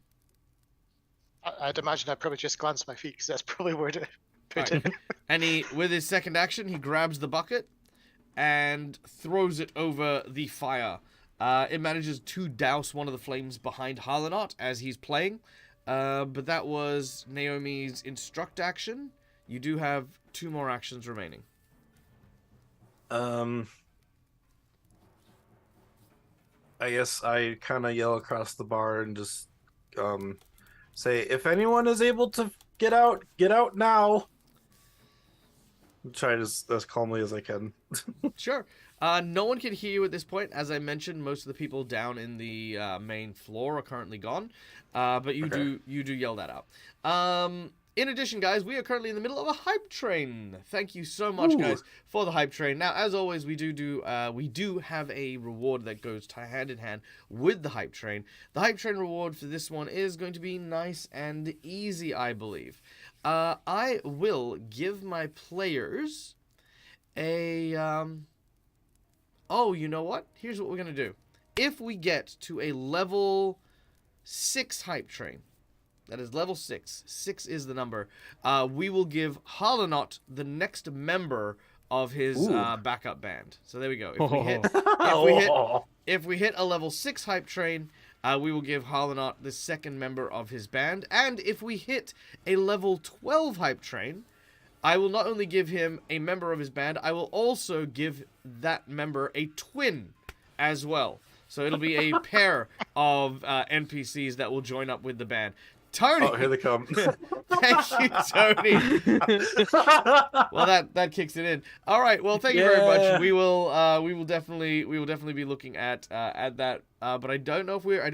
B: I'd imagine I'd probably just glance at my feet because that's probably where to put
A: Right.
B: it.
A: And he, with his second action, he grabs the bucket and throws it over the fire. It manages to douse one of the flames behind Harlanot as he's playing. But that was Naomi's instruct action. You do have 2 more actions remaining.
D: I guess I kind of yell across the bar and just say, if anyone is able to get out now. Try as calmly as I can.
A: Sure. No one can hear you at this point. As I mentioned, most of the people down in the main floor are currently gone. But you do yell that out. In addition, guys, we are currently in the middle of a hype train. Thank you so much, guys, for the hype train. Now, as always, we do have a reward that goes hand in hand with the hype train. The hype train reward for this one is going to be nice and easy, I believe. I will give my players a oh, you know what? Here's what we're gonna do. If we get to a level 6 hype train, that is level 6. 6 is the number. We will give Harlanot the next member of his backup band. So there we go. If we hit a level 6 hype train, we will give Harlanot the second member of his band. And if we hit a level 12 hype train, I will not only give him a member of his band, I will also give that member a twin as well. So it'll be a pair of NPCs that will join up with the band. Tony.
D: Oh, here they come.
A: Thank you, Tony. Well, that kicks it in. All right. Well, thank you very much. We will definitely be looking at that. But I don't know if we're at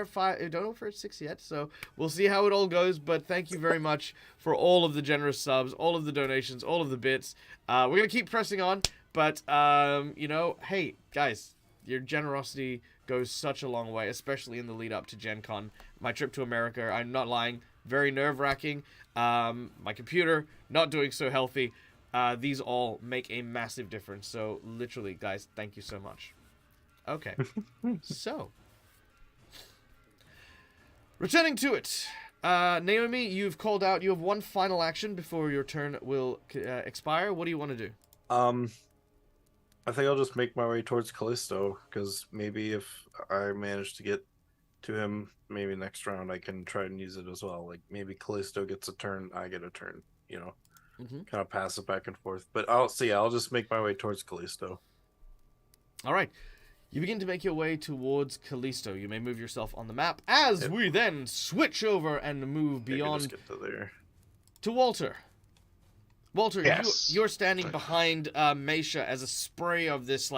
A: 5. I don't know if we're at 6 yet. So we'll see how it all goes. But thank you very much for all of the generous subs, all of the donations, all of the bits. We're gonna keep pressing on. But hey guys, your generosity goes such a long way, especially in the lead up to Gen Con. My trip to America, I'm not lying, very nerve-wracking. My computer not doing so healthy. These all make a massive difference. So literally, guys, thank you so much. Okay, so returning to it, Naomi, you've called out. You have one final action before your turn will expire. What do you want to do?
D: I think I'll just make my way towards Callisto, because maybe if I manage to get to him, maybe next round I can try and use it as well. Like maybe Callisto gets a turn, I get a turn, kind of pass it back and forth. But I'll just make my way towards Callisto.
A: All right. You begin to make your way towards Callisto. You may move yourself on the map as we then switch over and move beyond
D: Just get to there.
A: to Walter. Walter,
C: Yes.
A: you're standing behind Meisha as a spray of this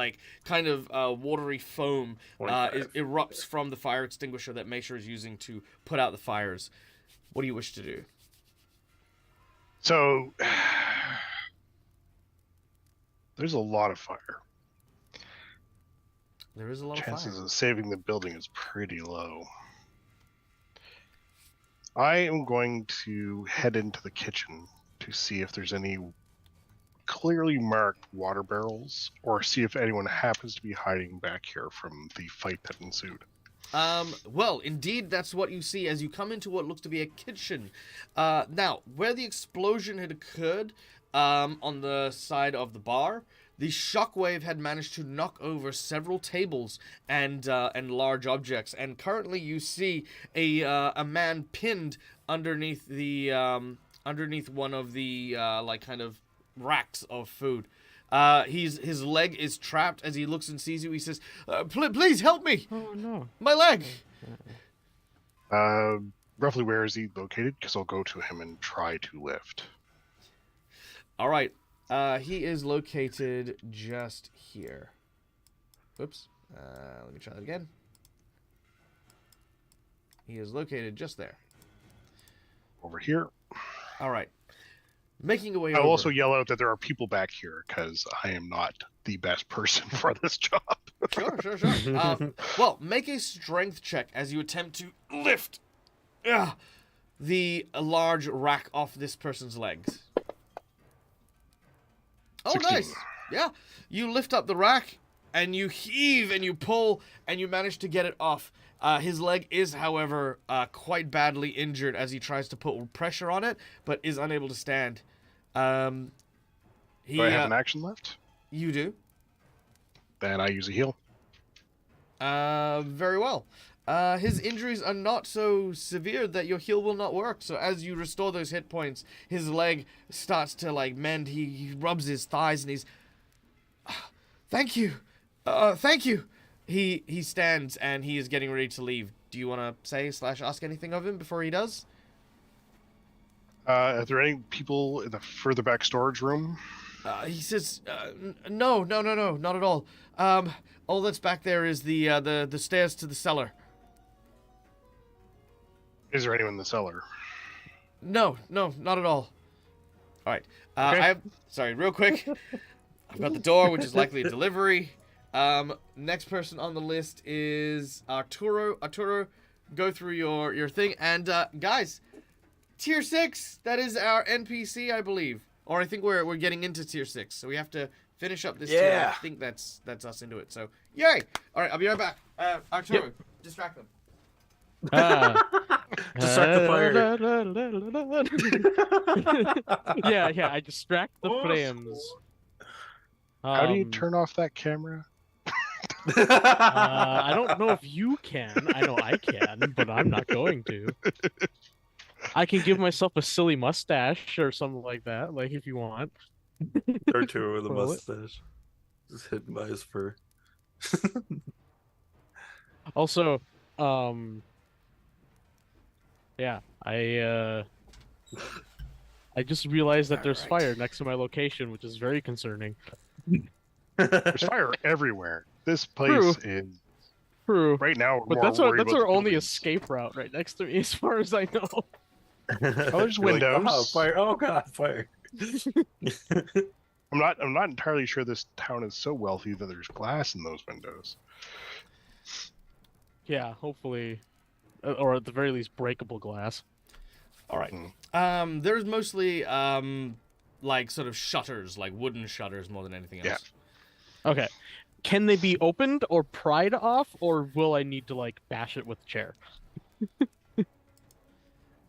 A: kind of watery foam erupts from the fire extinguisher that Meisha is using to put out the fires. What do you wish to do?
C: So there's a lot of fire.
A: There is a lot of
C: Chances
A: fire.
C: of saving the building is pretty low. I am going to head into the kitchen to see if there's any clearly marked water barrels, or see if anyone happens to be hiding back here from the fight that ensued.
A: Well, indeed, that's what you see as you come into what looks to be a kitchen. Now, where the explosion had occurred, on the side of the bar, the shockwave had managed to knock over several tables and large objects, and currently you see a man pinned underneath underneath one of the kind of racks of food. His leg is trapped. As he looks and sees you, he says, please help me!
E: Oh no.
A: My leg!
C: Roughly where is he located? Because I'll go to him and try to lift.
A: Alright, he is located just here. Whoops. Let me try that again. He is located just there.
C: Over here.
A: Alright. Making a way
C: I'll
A: over.
C: also yell out that there are people back here, because I am not the best person for this job.
A: Sure. Well, make a strength check as you attempt to lift the large rack off this person's legs. Oh,
C: 16.
A: nice. Yeah. You lift up the rack, and you heave, and you pull, and you manage to get it off. His leg is, however, quite badly injured as he tries to put pressure on it, but is unable to stand.
C: Do I have an action left?
A: You do.
C: Then I use a heal.
A: Very well. His injuries are not so severe that your heal will not work. So as you restore those hit points, his leg starts to mend. He rubs his thighs and he's, thank you, thank you. He stands and he is getting ready to leave. Do you want to say / ask anything of him before he does?
C: Are there any people in the further back storage room?
A: He says, no, not at all. All that's back there is the stairs to the cellar.
C: Is there anyone in the cellar?
A: No, not at all. All right.
C: Okay.
A: Sorry, real quick. I've got the door, which is likely a delivery. Next person on the list is Arturo. Arturo, go through your thing. And, guys, tier 6, that is our NPC, I believe. Or I think we're getting into tier 6, so we have to finish up this tier. I think that's us into it. So, yay! All right, I'll be right back. Arturo, distract them.
D: Distract the fire.
E: yeah, I distract the flames.
C: How do you turn off that camera?
E: I don't know if you can. I know I can, but I'm not going to. I can give myself a silly mustache or something like that, if you want.
D: Arturo with a mustache. Just hidden by his fur.
E: Also, Yeah, I just realized that there's
A: Alright.
E: fire next to my location, which is very concerning.
C: There's fire everywhere. This place is
E: True.
C: right now. We're
E: But
C: more
E: that's
C: worried
E: our
C: about the
E: only
C: buildings.
E: escape route right next to me, as far as I know.
C: Oh, there's
D: You're like,
C: windows.
D: "Oh, fire! Oh god, fire!"
C: I'm not entirely sure this town is so wealthy that there's glass in those windows.
E: Yeah, hopefully, or at the very least, breakable glass.
A: All right.
C: Mm.
A: There's mostly like sort of shutters, like wooden shutters, more than anything else.
C: Yeah.
E: Okay, can they be opened or pried off, or will I need to like bash it with a chair?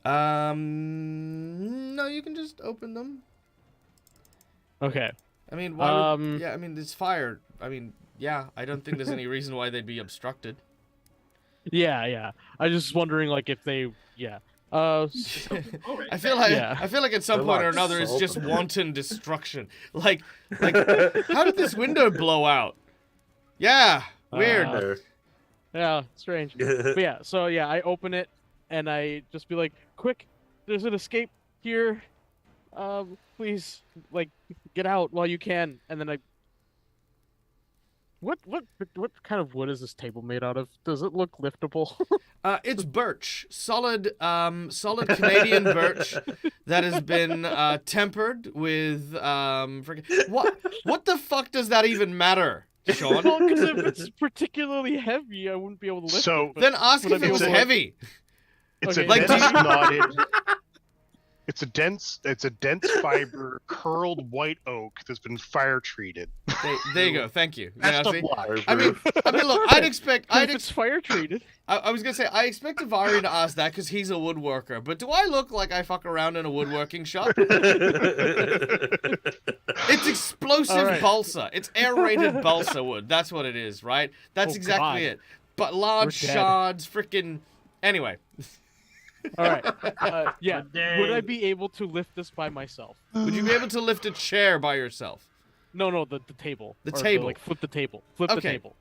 A: No, you can just open them.
E: Okay.
A: I mean, why would, yeah, I mean, it's fire. I mean, yeah, I don't think there's any reason why they'd be obstructed.
E: Yeah. I was just wondering, like, if they, yeah.
G: Alright,
A: I feel like
E: Yeah.
A: I feel like at some
D: They're
A: point or
D: like
A: another it's
D: salt.
A: just wanton destruction. Like how did this window blow out? Yeah, weird.
D: There.
E: Yeah, strange. But yeah, so yeah, I open it and I just be like, "Quick, there's an escape here. Please, like, get out while you can." And then I. What kind of wood is this table made out of? Does it look liftable?
A: It's birch, solid Canadian birch that has been tempered with what the fuck does that even matter, Sean?
E: Well, because if it's particularly heavy, I wouldn't be able to lift
C: So-
E: it. but-
A: Then ask
E: Would
A: if
E: I
A: it
E: be
A: was
E: able to-
A: heavy.
C: It's
E: Okay.
C: a
A: Like,
C: dense
A: do you-
C: knotted. It's a dense fiber curled white oak that's been fire treated.
A: There you go. Thank you.
C: Best
A: Yeah,
C: of
A: see?
C: luck.
A: I mean, look,
E: If it's fire treated.
A: I was gonna say I expect Avari to ask that because he's a woodworker. But do I look like I fuck around in a woodworking shop? It's explosive
E: All right.
A: balsa. It's aerated balsa wood. That's what it is, right? That's
E: Oh,
A: exactly
E: God.
A: it. But large
E: We're dead.
A: shards, freaking. Anyway,
E: All right. Yeah.
G: Dang.
E: Would I be able to lift this by myself?
A: would you be able to lift a chair by yourself?
E: No, the table.
A: The
E: Or
A: table.
E: like flip the table. Flip the
A: Okay.
E: table.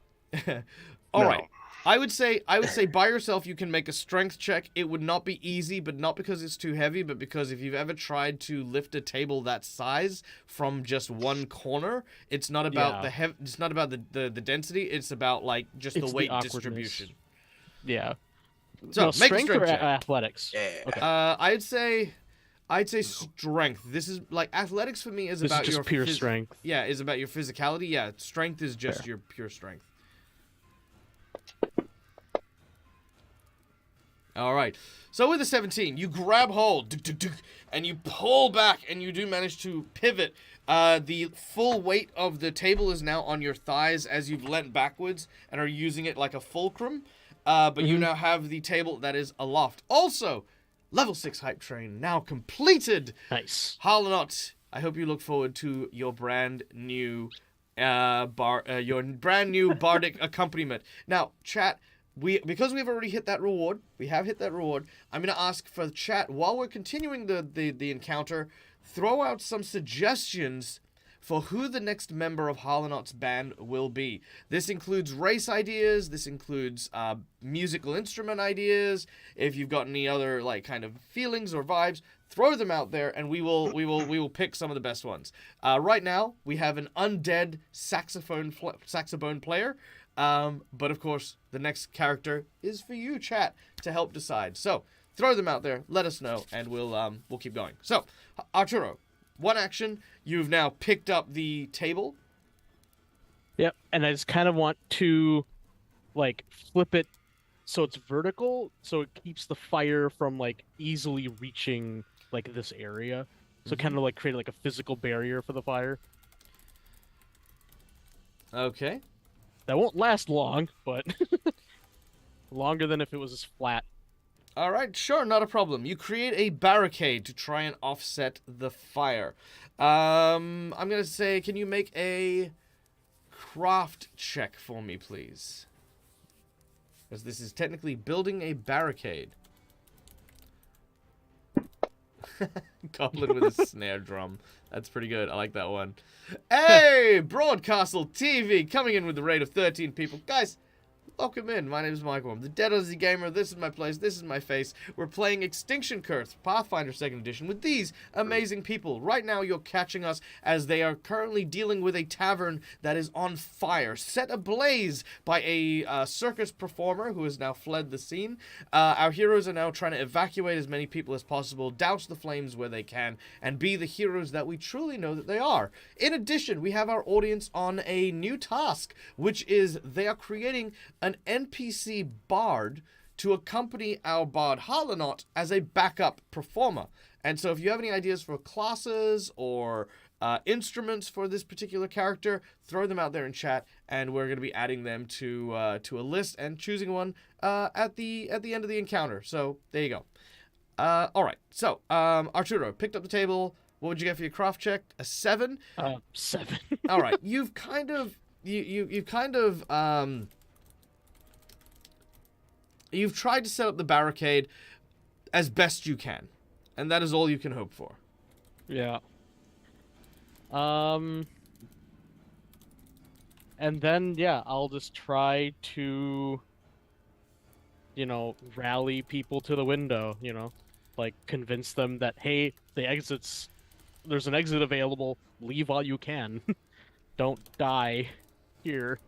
A: All
C: No.
A: right. I would say by yourself you can make a strength check. It would not be easy, but not because it's too heavy, but because if you've ever tried to lift a table that size from just one corner, it's not about
E: Yeah.
A: it's not about the density, it's about like just
E: It's
A: the
E: the
A: weight
E: awkwardness.
A: distribution.
E: Yeah.
A: So,
E: No,
A: make a
E: strength
A: strength
E: or
A: check.
E: athletics?
D: Yeah.
E: Okay.
A: I'd say strength. This is like athletics for me is
E: This
A: about
E: is just
A: your
E: pure strength.
A: Yeah, is about your physicality. Yeah, strength is just
E: Fair.
A: your pure strength. All right. So with a 17, you grab hold, and you pull back, and you do manage to pivot. The full weight of the table is now on your thighs as you've leant backwards and are using it like a fulcrum. But you now have the table that is aloft. Also, level 6 hype train now completed.
E: Nice.
A: Harlanot, I hope you look forward to your brand new bardic accompaniment. Now, chat, because we've already hit that reward, I'm gonna ask for the chat while we're continuing the encounter, throw out some suggestions for who the next member of Harlanot's band will be. This includes race ideas, this includes musical instrument ideas. If you've got any other like kind of feelings or vibes, throw them out there, and we will pick some of the best ones. Right now, we have an undead saxophone player, but of course, the next character is for you, chat, to help decide. So throw them out there, let us know, and we'll keep going. So, Arturo, one action. You've now picked up the table.
E: Yep. And I just kind of want to, like, flip it so it's vertical, so it keeps the fire from like easily reaching like this area. So kind of like create like a physical barrier for the fire.
A: Okay.
E: That won't last long, but longer than if it was just flat.
A: All right, sure, not a problem. You create a barricade to try and offset the fire. I'm gonna say, can you make a craft check for me, please? Because this is technically building a barricade. Goblin with a snare drum. That's pretty good. I like that one. Hey, Broadcastle TV coming in with the rate of 13 people. Guys, Welcome in. My name is Michael. I'm the Dead Aussie Gamer. This is my place. This is my face. We're playing Extinction Curse, Pathfinder 2nd Edition, with these amazing people. Right now, you're catching us as they are currently dealing with a tavern that is on fire, set ablaze by a circus performer who has now fled the scene. Our heroes are now trying to evacuate as many people as possible, douse the flames where they can, and be the heroes that we truly know that they are. In addition, we have our audience on a new task, which is they are creating an NPC bard to accompany our bard Harlanot as a backup performer. And so if you have any ideas for classes or instruments for this particular character, throw them out there in chat, and we're going to be adding them to a list and choosing one at the end of the encounter. So there you go. All right. So Arturo picked up the table. What would you get for your craft check? A 7?
E: 7.
A: All right. You've kind of you've tried to set up the barricade as best you can, and that is all you can hope for.
E: Yeah. And then, yeah, I'll just try to, rally people to the window, like convince them that, hey, there's an exit available, leave while you can. Don't die here.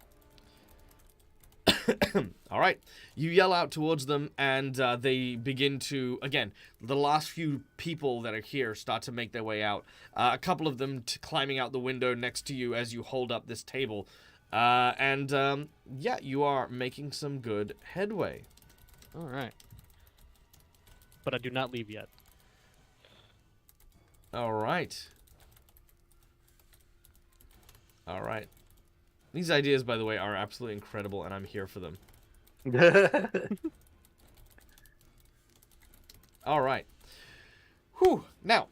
A: All right. You yell out towards them, and they begin to, again, the last few people that are here start to make their way out. A couple of them climbing out the window next to you as you hold up this table. Yeah, you are making some good headway.
E: All right. But I do not leave yet.
A: All right. All right. These ideas, by the way, are absolutely incredible, and I'm here for them. All right. Whew. Now,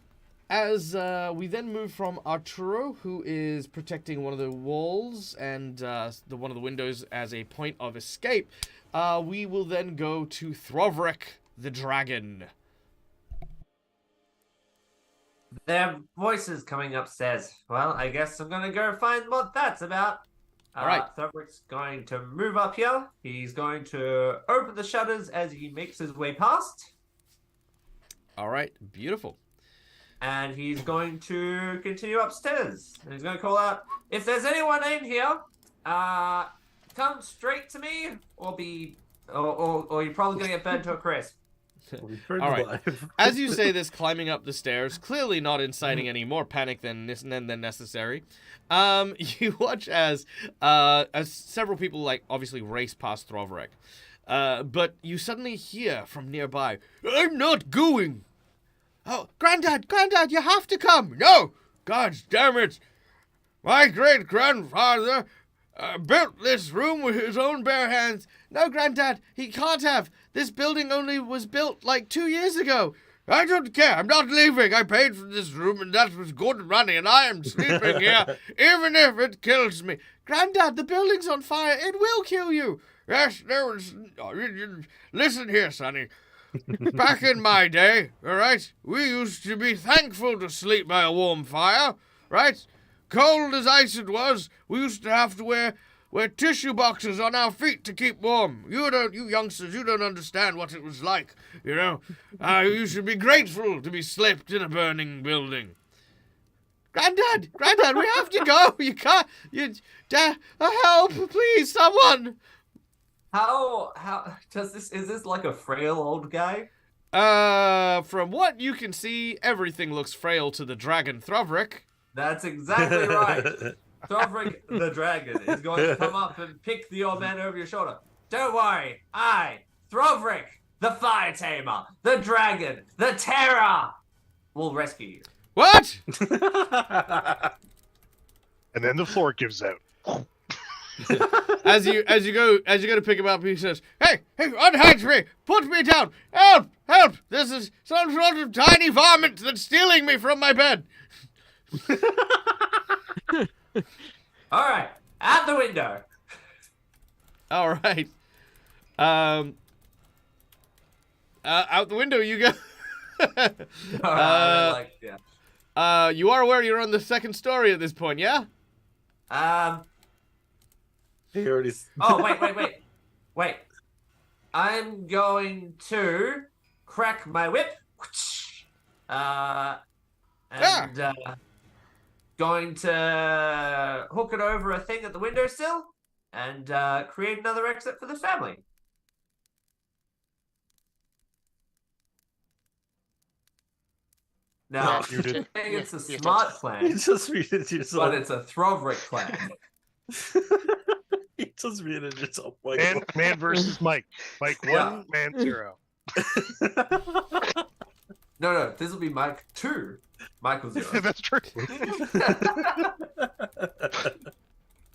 A: as we then move from Arturo, who is protecting one of the walls and one of the windows as a point of escape, we will then go to Throvric the dragon.
F: Their voices coming upstairs. Well, I guess I'm gonna go find what that's about.
A: All right.
F: Throbric's going to move up here. He's going to open the shutters as he makes his way past.
A: All right. Beautiful.
F: And he's going to continue upstairs. And he's going to call out, if there's anyone in here, come straight to me, or you're probably going to get burnt to a crisp.
A: All right. As you say this, climbing up the stairs, clearly not inciting any more panic than necessary. You watch as several people, obviously race past Throvric. But you suddenly hear from nearby, "I'm not going!" "Oh, Granddad, you have to come!" "No! God damn it! My great-grandfather built this room with his own bare hands." "No, Granddad, he can't have. This building only was built 2 years ago." "I don't care. I'm not leaving. I paid for this room, and that was good money, and I am sleeping here, even if it kills me." "Granddad, the building's on fire. It will kill you." "Yes, there was... Listen here, Sonny. Back in my day, all right, we used to be thankful to sleep by a warm fire, right? Cold as ice it was, we used to have to wear tissue boxes on our feet to keep warm. You youngsters, you don't understand what it was like, you should be grateful to be slept in a burning building." Granddad, we have to go. You can't, help, please, someone."
F: How is this like a frail old guy?
A: From what you can see, everything looks frail to the dragon Throvric.
F: That's exactly right. Throvric the dragon is going to come up and pick the old man over your shoulder. "Don't worry, Throvric, the fire tamer, the dragon, the terror, will rescue you."
A: What?
C: And then the floor gives out.
A: As you go to pick him up, he says, Hey, unhitch me! Put me down! Help! This is some sort of tiny varmint that's stealing me from my bed."
F: All right, out the window.
A: All right. Out the window you go. You are aware you're on the second story at this point, yeah?
F: He already... Oh, wait. Wait. I'm going to crack my whip. Going to hook it over a thing at the windowsill and create another exit for the family. Now,
B: Yeah,
F: I think it's a
B: you
F: smart
B: did.
F: plan,
H: You just muted yourself.
F: but it's a Throbrik plan.
H: You just muted yourself.
C: Man versus Mike. Mike
F: Yeah.
C: 1, man 0.
F: No, this will be Mike 2. Michael 0.
C: That's true.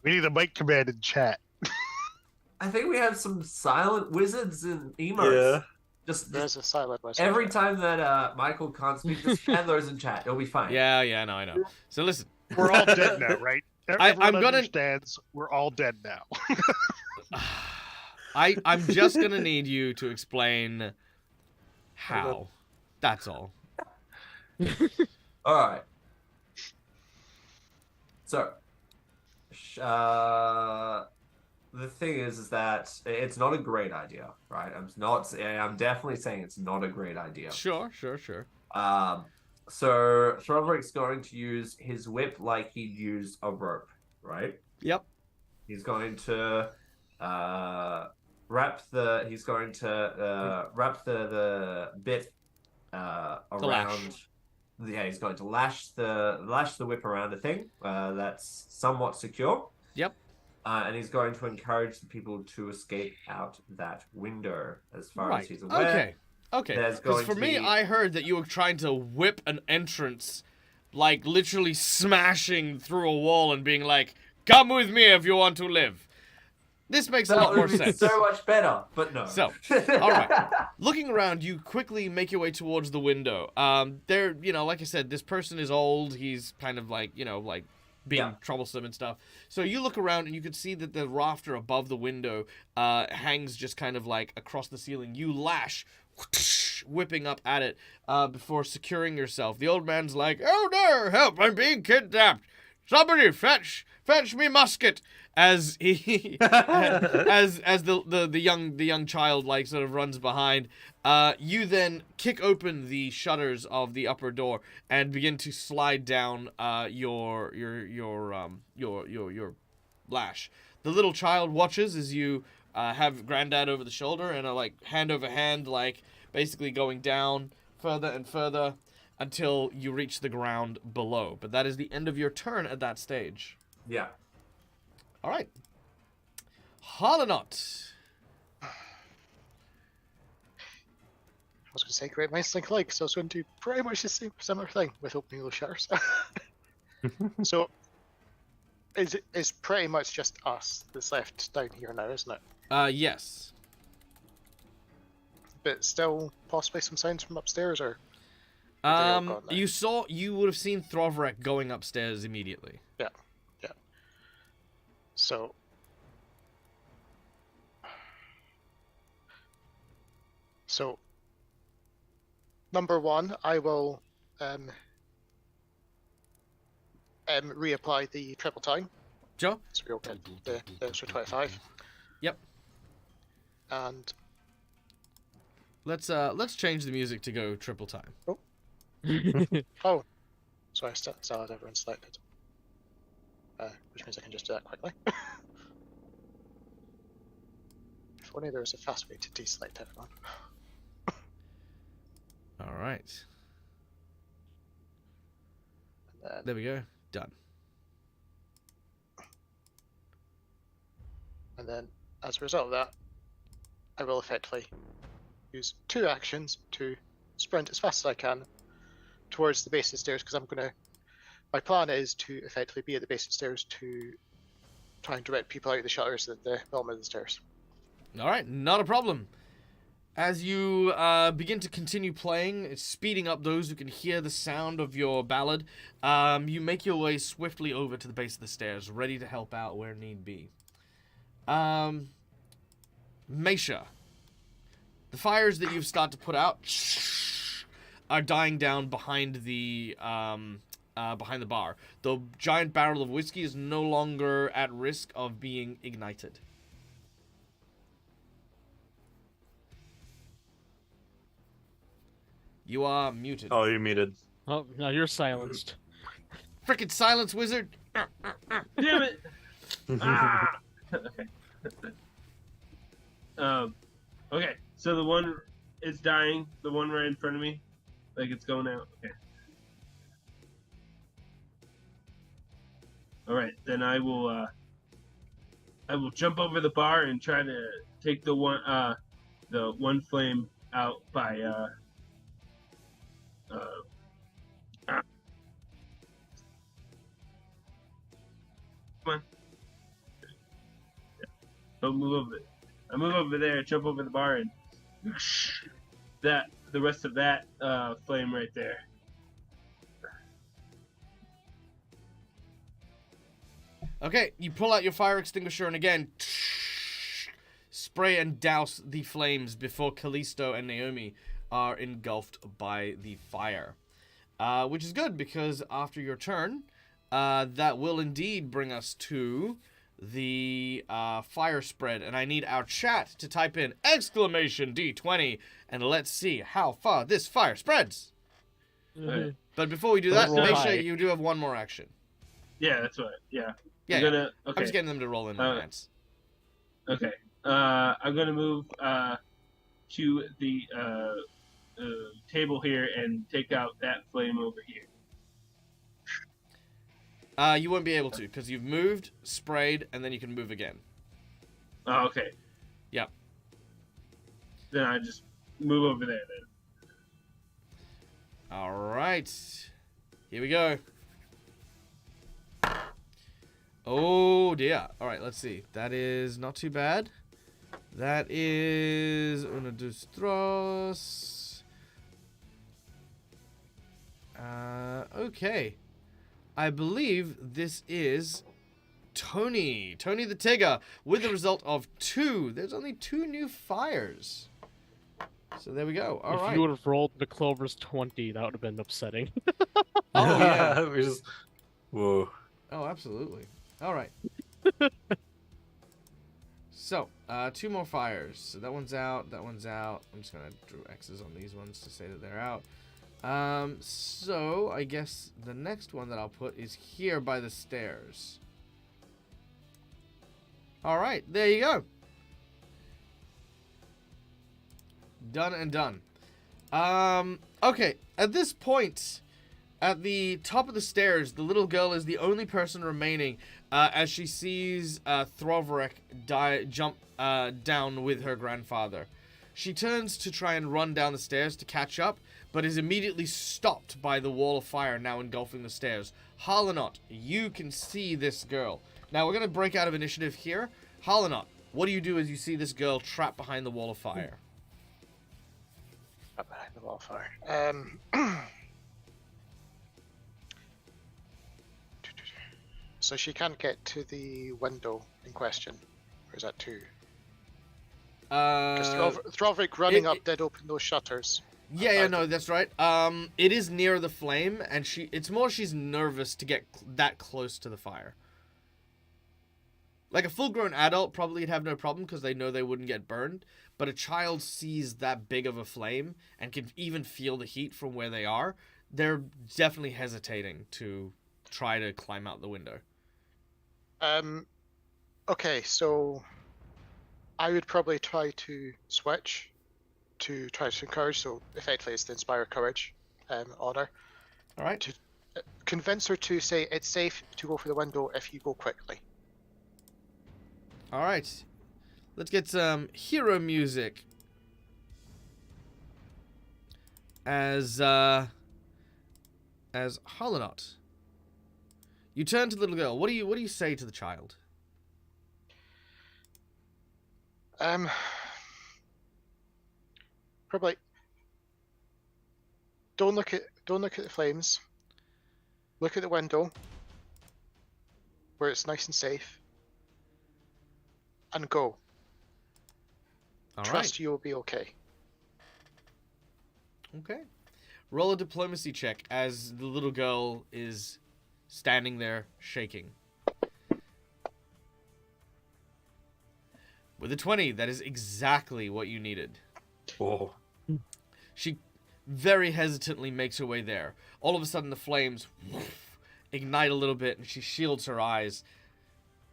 C: We need a Mike command in chat.
F: I think we have some silent wizards and emotes.
H: Yeah.
F: Just
B: There's a silent wizard.
F: every time that Michael can't speak, just add those in chat. It'll be fine.
A: Yeah, no, I know. So listen,
C: We're all dead now, right?
A: I'm
C: Everyone
A: gonna-
C: understands we're all dead now.
A: I'm just gonna need you to explain how. That's all.
F: All right. So, the thing is that it's not a great idea, right? I'm definitely saying it's not a great idea.
A: Sure.
F: So Throbrik's going to use his whip like he'd use a rope, right?
A: Yep.
F: He's going to wrap the bit around.
A: lash.
F: Yeah, he's going to lash the whip around a thing that's somewhat secure.
A: Yep.
F: And he's going to encourage the people to escape out that window, as far as he's aware.
A: Okay.
F: There's
A: Because
F: going
A: for
F: to
A: me,
F: be-
A: I heard that you were trying to whip an entrance, like literally smashing through a wall and being like, "Come with me if you want to live." This makes a
F: That
A: lot more
F: would be
A: sense.
F: so much better, but no.
A: So, all right. Looking around, you quickly make your way towards the window. There, like I said, this person is old. He's kind of like, being troublesome and stuff. So you look around and you can see that the rafter above the window hangs just kind of like across the ceiling. You lash, whipping up at it before securing yourself. The old man's like, "Oh no, help, I'm being kidnapped. Somebody fetch me musket." As he, as the young child like sort of runs behind, you then kick open the shutters of the upper door and begin to slide down your lash. The little child watches as you have Granddad over the shoulder and are like hand over hand, like basically going down further and further until you reach the ground below. But that is the end of your turn at that stage.
F: Yeah.
A: All right. Harlanot.
B: I was going to say great minds think alike, so I was going to do pretty much the same similar thing with opening those shutters. So, it's pretty much just us that's left down here now, isn't it?
A: Yes.
B: But still, possibly some sounds from upstairs, or all gone now?
A: You would have seen Throvrek going upstairs immediately.
B: So, number one, I will reapply the triple time,
A: Joe?
B: so we'll get the extra 25.
A: Yep.
B: And
A: Let's change the music to go triple time.
B: oh, so I still had everyone selected, which means I can just do that quickly. If only there was a fast way to deselect everyone.
A: All right.
B: And then
A: There we go. Done.
B: And then, as a result of that, I will effectively use 2 actions to sprint as fast as I can towards the base of the stairs, because my plan is to effectively be at the base of the stairs to try and direct people out of the shutters at the bottom of the stairs.
A: All right, not a problem. As you begin to continue playing, speeding up those who can hear the sound of your ballad, you make your way swiftly over to the base of the stairs, ready to help out where need be. Mesha, the fires that you've started to put out are dying down behind the bar. The giant barrel of whiskey is no longer at risk of being ignited. You are muted.
D: Oh, you're muted.
E: Oh, now you're silenced.
A: Frickin' silence, wizard!
G: Damn it! Ah! Okay. Okay. So the one is dying. The one right in front of me, like it's going out. Okay. All right. Then I will jump over the bar and try to take the one flame out by Come on. Don't move over it. I move over there, jump over the bar, and the rest of that flame right there.
A: Okay, you pull out your fire extinguisher and again spray and douse the flames before Callisto and Naomi are engulfed by the fire. Which is good because after your turn, that will indeed bring us to the fire spread. And I need our chat to type in exclamation D20 and let's see how far this fire spreads.
E: Mhm.
A: But before we do that,
E: Roll
A: make
E: high.
A: sure you do have one more action.
G: Yeah, that's what. Yeah.
A: Yeah,
G: I'm gonna.
A: I'm
G: Okay.
A: just getting them to roll in advance.
G: Okay. I'm gonna move to the table here and take out that flame over here.
A: You won't be able to because you've moved, sprayed, and then you can move again.
G: Oh, okay.
A: Yep.
G: Then I just move over there then.
A: All right. Here we go. Oh, dear. All right, let's see. That is not too bad. That is uno, dos, tres. Okay. I believe this is Tony. Tony the Tigger with the result of 2. There's only 2 new fires. So there we go. All
E: if
A: right.
E: you would have rolled the Clover's 20, that would have been upsetting.
A: Oh, yeah.
H: We just... Whoa.
A: Oh, absolutely. All right. So, 2 more fires. So that one's out. That one's out. I'm just gonna draw X's on these ones to say that they're out. So I guess the next one that I'll put is here by the stairs. All right, there you go. Done and done. Okay, at this point, at the top of the stairs, the little girl is the only person remaining as she sees Throverick jump down with her grandfather. She turns to try and run down the stairs to catch up, but is immediately stopped by the wall of fire now engulfing the stairs. Harlanot, you can see this girl. Now, we're going to break out of initiative here. Harlanot, what do you do as you see this girl trapped behind the wall of fire?
B: Up behind the wall of fire. So she can't get to the window in question, or is that 2? Because Throverick running up did open those shutters.
A: Yeah, no, that's right. It is near the flame, and it's more she's nervous to get that close to the fire. Like a full-grown adult probably would have no problem because they know they wouldn't get burned, but a child sees that big of a flame and can even feel the heat from where they are. They're definitely hesitating to try to climb out the window.
B: Okay, so I would probably try to switch to try to encourage, so effectively it's the Inspire Courage order.
A: All right.
B: To convince her to say it's safe to go for the window if you go quickly.
A: All right. Let's get some hero music. As Harlanot, you turn to the little girl. What do you say to the child?
B: Probably don't look at the flames. Look at the window where it's nice and safe, and go.
A: All
B: Trust
A: right.
B: you'll be okay.
A: Okay. Roll a diplomacy check as the little girl is standing there shaking. With a 20, that is exactly what you needed.
H: Whoa.
A: She very hesitantly makes her way there. All of a sudden, the flames ignite a little bit, and she shields her eyes.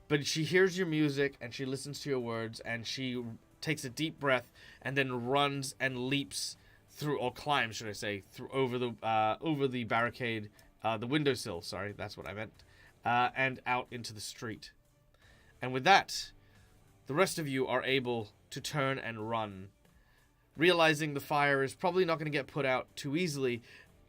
A: But she hears your music, and she listens to your words, and she takes a deep breath, and then runs and leaps through, or climbs, should I say, through over the barricade, the windowsill. Sorry, that's what I meant, and out into the street. And with that, the rest of you are able to turn and run, realizing the fire is probably not going to get put out too easily.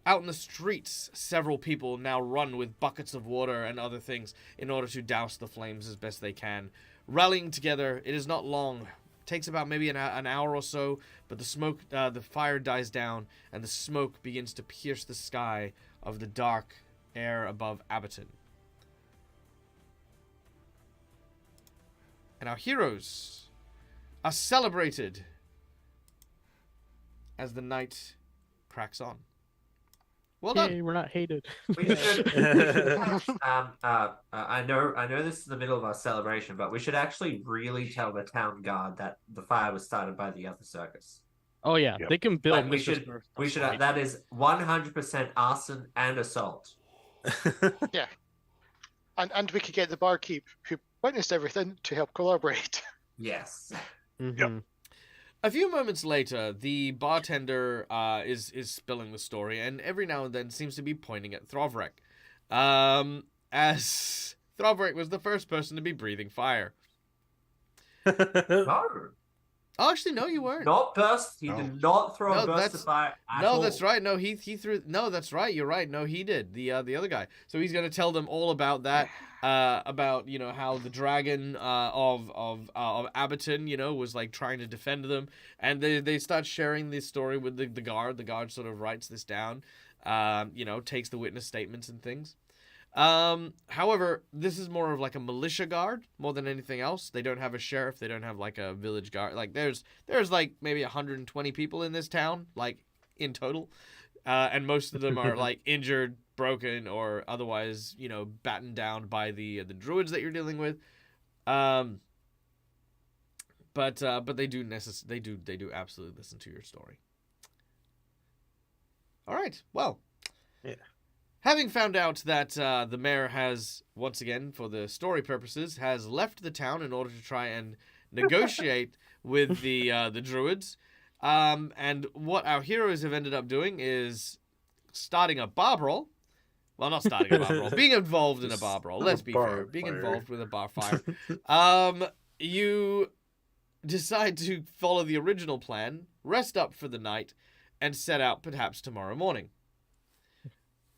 A: Out in the streets, several people now run with buckets of water and other things in order to douse the flames as best they can. Rallying together, it is not long. It takes about maybe an hour or so, but the fire dies down, and the smoke begins to pierce the sky of the dark air above Abberton. And our heroes are celebrated as the night cracks on. Well done.
E: Yay, we're not hated.
F: We should. I know this is the middle of our celebration, but we should actually really tell the town guard that the fire was started by the other circus.
E: Oh yeah,
C: Yep.
E: they can build.
F: Like, we should. That is 100% arson and assault.
B: And we could get the barkeep who witnessed everything to help collaborate.
F: Yes.
E: Mhm.
A: A few moments later, the bartender is spilling the story, and every now and then seems to be pointing at Throvrek, as Throvrek was the first person to be breathing fire.
F: No.
A: Oh, actually, no, you weren't.
F: Not burst. He
C: No.
F: did not throw
A: No,
F: a burst
A: that's-
F: of fire at
A: No,
F: all.
A: that's right. No, he threw. No, that's right. You're right. No, he did. The other guy. So he's gonna tell them all about that. About how the dragon of Abberton was like trying to defend them, and they start sharing this story with the guard. The guard sort of writes this down. Takes the witness statements and things. However, this is more of like a militia guard more than anything else. They don't have a sheriff. They don't have like a village guard. Like there's like maybe 120 people in this town, like in total, and most of them are like injured, broken, or otherwise, battened down by the druids that you're dealing with. But they do absolutely listen to your story. All right. Well.
D: Yeah.
A: Having found out that the mayor has, once again, for the story purposes, has left the town in order to try and negotiate with the druids, and what our heroes have ended up doing is starting a bar brawl. Well, not starting a bar brawl, being involved in a bar brawl. Let's be fair, being involved with a bar fire. You decide to follow the original plan, rest up for the night, and set out perhaps tomorrow morning.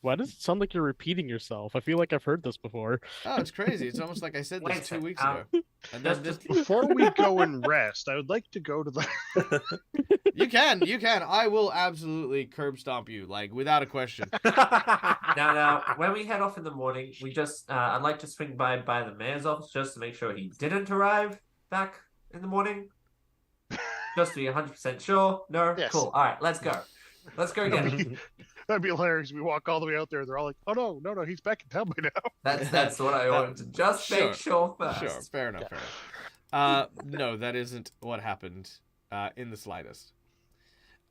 E: Why does it sound like you're repeating yourself? I feel like I've heard this before.
A: Oh, it's crazy. It's almost like I said
F: Wait
A: this
F: a
A: 2 weeks
F: second,
A: ago. And then this...
C: Before we go and rest, I would like to go to the.
A: You can. I will absolutely curb stomp you, like, without a question.
F: Now, when we head off in the morning, I'd like to swing by the mayor's office just to make sure he didn't arrive back in the morning. Just to be 100% sure. No?
B: Yes.
F: Cool. All right, let's go. Let's go get him.
C: That'd be hilarious. We walk all the way out there. They're all like, "Oh no, he's back in town by now."
F: That's what I wanted to just make sure first.
A: Sure, fair enough. No, that isn't what happened in the slightest.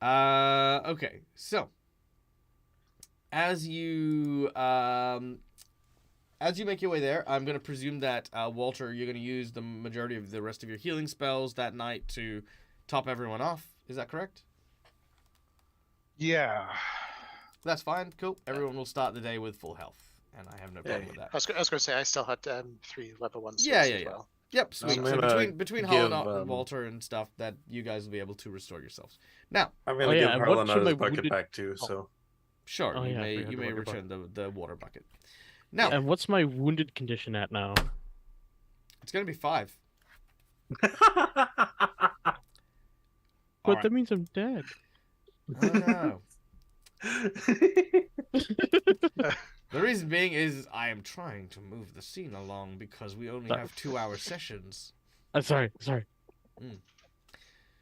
A: Okay, so as you make your way there, I'm going to presume that Walter, you're going to use the majority of the rest of your healing spells that night to top everyone off. Is that correct?
C: Yeah.
A: That's fine. Cool. Everyone will start the day with full health, and I have no problem with that.
B: I was going to say I still had 3 level 1
A: Yeah,
B: saves
A: yeah,
B: as
A: yeah.
B: well.
A: Yep, sweet.
D: I'm
A: So
D: gonna
A: between
D: give,
A: Harlan and Walter and stuff, that you guys will be able to restore yourselves. Now,
D: I'm gonna
E: Oh, yeah,
D: give
E: and what
D: Harlan
E: should
D: out
E: my
D: his bucket
E: wounded-
D: back too. So
A: sure,
E: Oh,
A: you
E: yeah, I
A: may
E: forgot
A: you
E: the
A: may
E: water
A: return the water bucket. Now,
E: And what's my wounded condition at now?
A: it's gonna be 5.
E: But that means I'm dead.
A: Oh, no. The reason being is I am trying to move the scene along because we only have 2-hour sessions.
E: Sorry.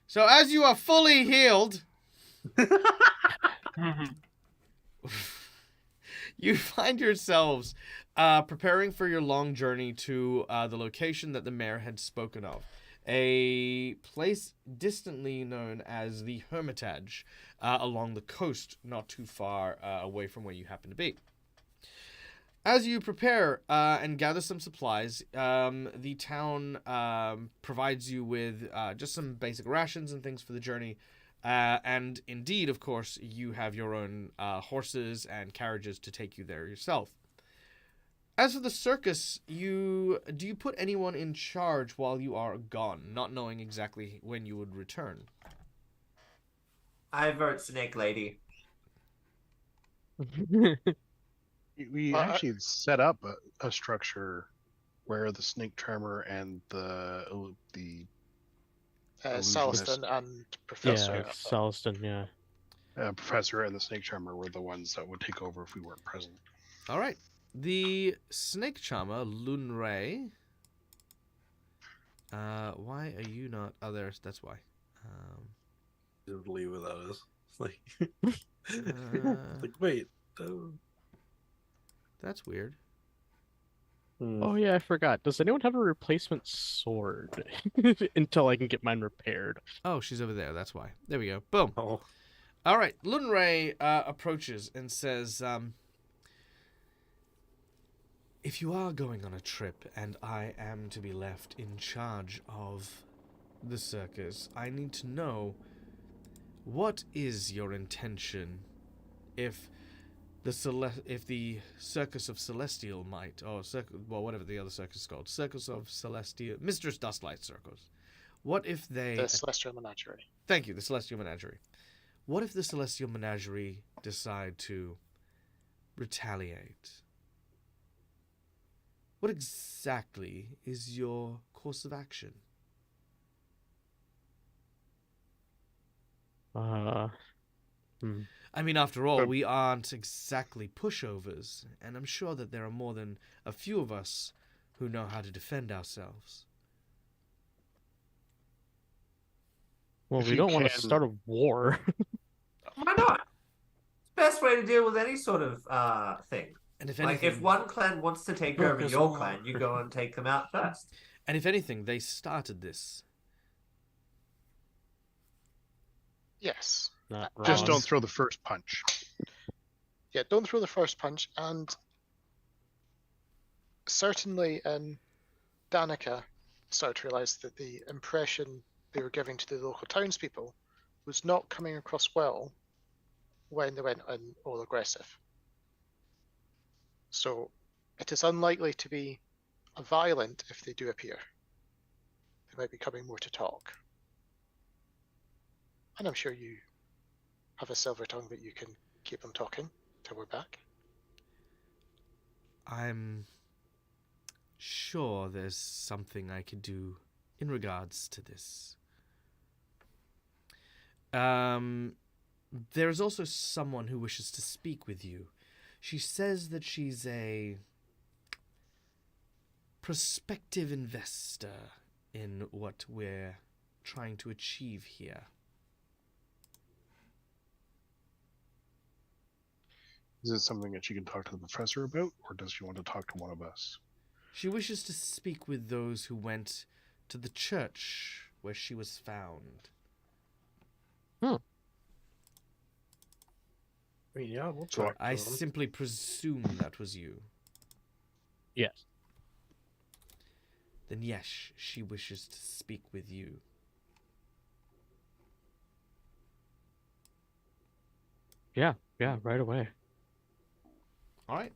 A: So as you are fully healed, you find yourselves preparing for your long journey to the location that the mayor had spoken of. a place distantly known as the Hermitage, along the coast, not too far away from where you happen to be. As you prepare and gather some supplies, the town provides you with just some basic rations and things for the journey. And indeed, of course, you have your own horses and carriages to take you there yourself. As for the circus, do you put anyone in charge while you are gone, not knowing exactly when you would return?
F: I vote Snake Lady.
C: We actually had set up a structure where the snake charmer and the
B: Celestin and Professor.
E: Yeah, Celestin, yeah.
C: professor and the snake charmer were the ones that would take over if we weren't present.
A: All right. The snake charmer, Lunray. Why are you not? Oh, that's why.
D: Didn't leave without us. It's like, it's like wait.
A: That's weird.
E: Oh yeah, I forgot. Does anyone have a replacement sword? Until I can get mine repaired.
A: Oh, she's over there. That's why. There we go. Boom.
D: Oh,
A: All right. Lunray approaches and says, if you are going on a trip and I am to be left in charge of the circus, I need to know, what is your intention if the Circus of Celestial Might, or whatever the other circus is called, Circus of Celestial, Mistress Dustlight Circus. What if they...
B: The Celestial Menagerie.
A: Thank you, the Celestial Menagerie. What if the Celestial Menagerie decide to retaliate? What exactly is your course of action? I mean, after all, we aren't exactly pushovers, and I'm sure that there are more than a few of us who know how to defend ourselves.
E: Well,
C: If
E: we
C: you
E: don't want to
C: can-
E: start a war.
F: Why not? Best way to deal with any sort of thing.
A: And if
F: Like,
A: anything,
F: if one clan wants to take over your clan, you go and take them out first.
A: and if anything, they started this.
B: Yes.
E: Not
C: Just
E: wrong.
C: don't throw the first punch.
B: Yeah, don't throw the first punch. And certainly Danica started to realize that the impression they were giving to the local townspeople was not coming across well when they went on all aggressive. So it is unlikely to be violent if they do appear. They might be coming more to talk. And I'm sure you have a silver tongue that you can keep them talking till we're back.
A: I'm sure there's something I could do in regards to this. There is also someone who wishes to speak with you. She says that she's a prospective investor in what we're trying to achieve here.
C: Is it something that she can talk to the professor about, or does she want to talk to one of us?
A: She wishes to speak with those who went to the church where she was found.
D: I mean, yeah, we'll
C: So
D: talk.
A: I
D: to them.
A: simply presume that was you.
E: Yes.
A: Then yes, she wishes to speak with you.
E: Yeah, right away.
A: All right.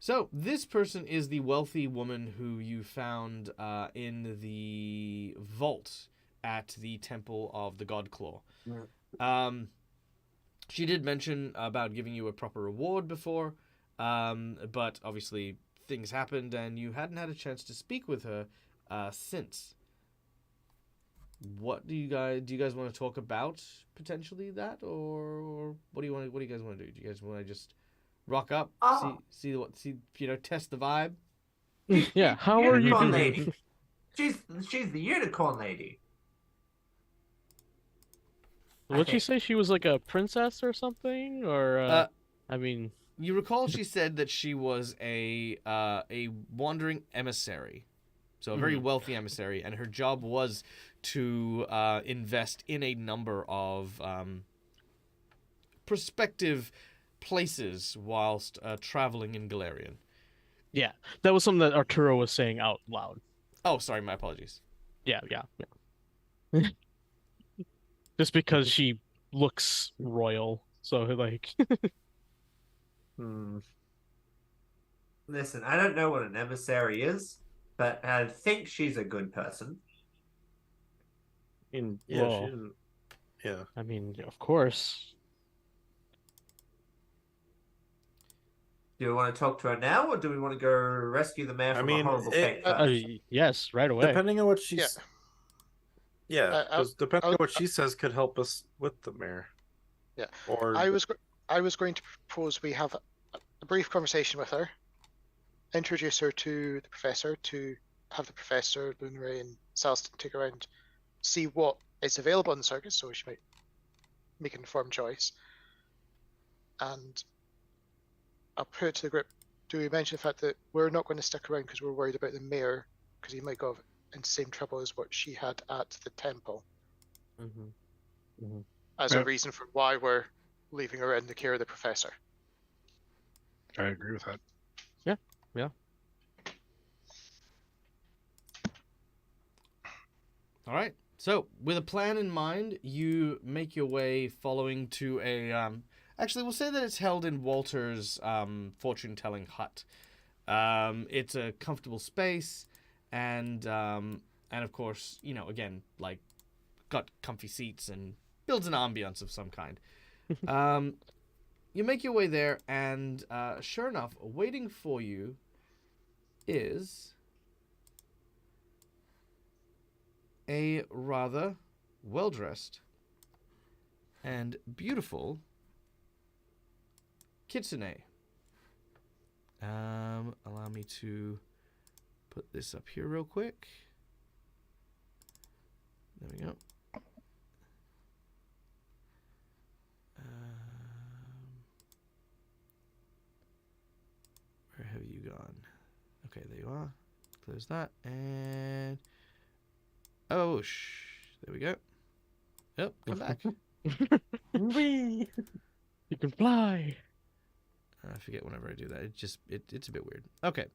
A: So this person is the wealthy woman who you found in the vault at the Temple of the God Claw. She did mention about giving you a proper reward before, but obviously things happened and you hadn't had a chance to speak with her since. What do you guys want to talk about potentially that, or what do you guys want to do? Do you guys want to just rock up, see test the vibe?
E: Yeah, how are you
F: Unicorn
E: doing?
F: lady. She's the unicorn lady.
E: Would she say she was like a princess or something? Or I mean,
A: You recall she said that she was a wandering emissary. So a very wealthy emissary, and her job was to invest in a number of prospective places whilst traveling in Galarian.
E: Yeah, that was something that Arturo was saying out loud.
A: Oh, sorry, my apologies.
E: Yeah. Just because she looks royal, so like.
F: Listen, I don't know what an emissary is, but I think she's a good person.
E: In
D: Yeah,
E: well,
D: she didn't. Yeah.
E: I mean, of course.
F: Do we want to talk to her now, or do we want to go rescue the mayor from a horrible fate
E: Yes, right away.
D: Depending on what she's. Yeah,
B: I-
D: because depending
B: I-
D: on what she says could help us with the mayor.
B: Yeah.
D: Or
B: I was going to propose we have a brief conversation with her, introduce her to the professor, to have the professor, Lunaray, and Salston take her around, see what is available in the circus, so she might make an informed choice. And I'll put it to the group. Do we mention the fact that we're not going to stick around because we're worried about the mayor, because he might go in the same trouble as what she had at the temple, as a reason for why we're leaving her in the care of the professor.
C: I agree with that.
E: Yeah.
A: All right. So, with a plan in mind, you make your way following to a. Actually, we'll say that it's held in Walter's fortune-telling hut. It's a comfortable space, and of course, again, like, got comfy seats and builds an ambiance of some kind. You make your way there, and sure enough, waiting for you is a rather well-dressed and beautiful kitsune. Allow me to put this up here real quick. There we go. Where have you gone? Okay, there you are. Close that, and there we go. Yep, come back.
E: Whee! You can fly.
A: I forget whenever I do that. It's a bit weird. Okay.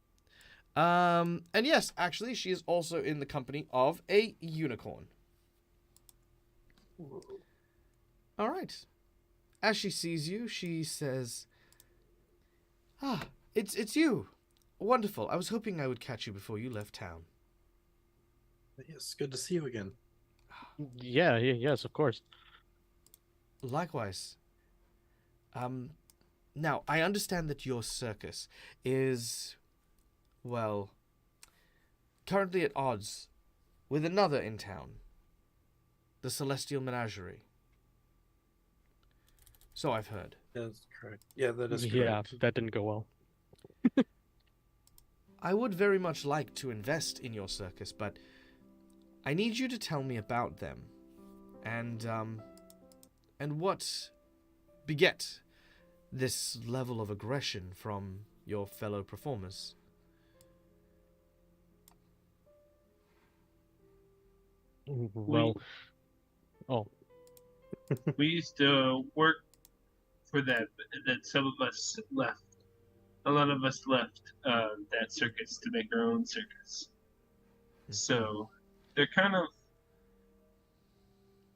A: And yes, actually, she is also in the company of a unicorn. All right. As she sees you, she says, "Ah, it's you. Wonderful. I was hoping I would catch you before you left town."
D: Yes, good to see you again.
E: Yes, of course.
A: Likewise. Now, I understand that your circus is, well, currently at odds with another in town, the Celestial Menagerie. So I've heard.
D: That's correct. Yeah, that is correct.
E: Yeah, that didn't go well.
A: I would very much like to invest in your circus, but I need you to tell me about them, and what beget this level of aggression from your fellow performers.
E: Well,
G: We used to work for them, and then some of us left. A lot of us left that circus to make our own circus. So they're kind of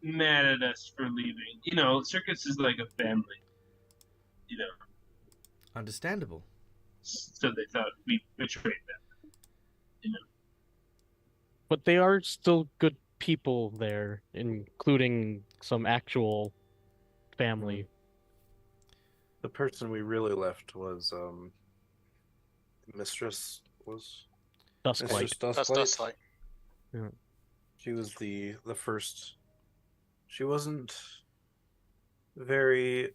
G: mad at us for leaving. Circus is like a family.
A: Understandable.
G: So they thought we betrayed them.
E: but they are still good people there, including some actual family.
D: The person we really left was Mistress was
E: Dusklight.
D: Mistress
B: That's
D: Dusklight.
B: Dustlight.
D: She was the first. She wasn't very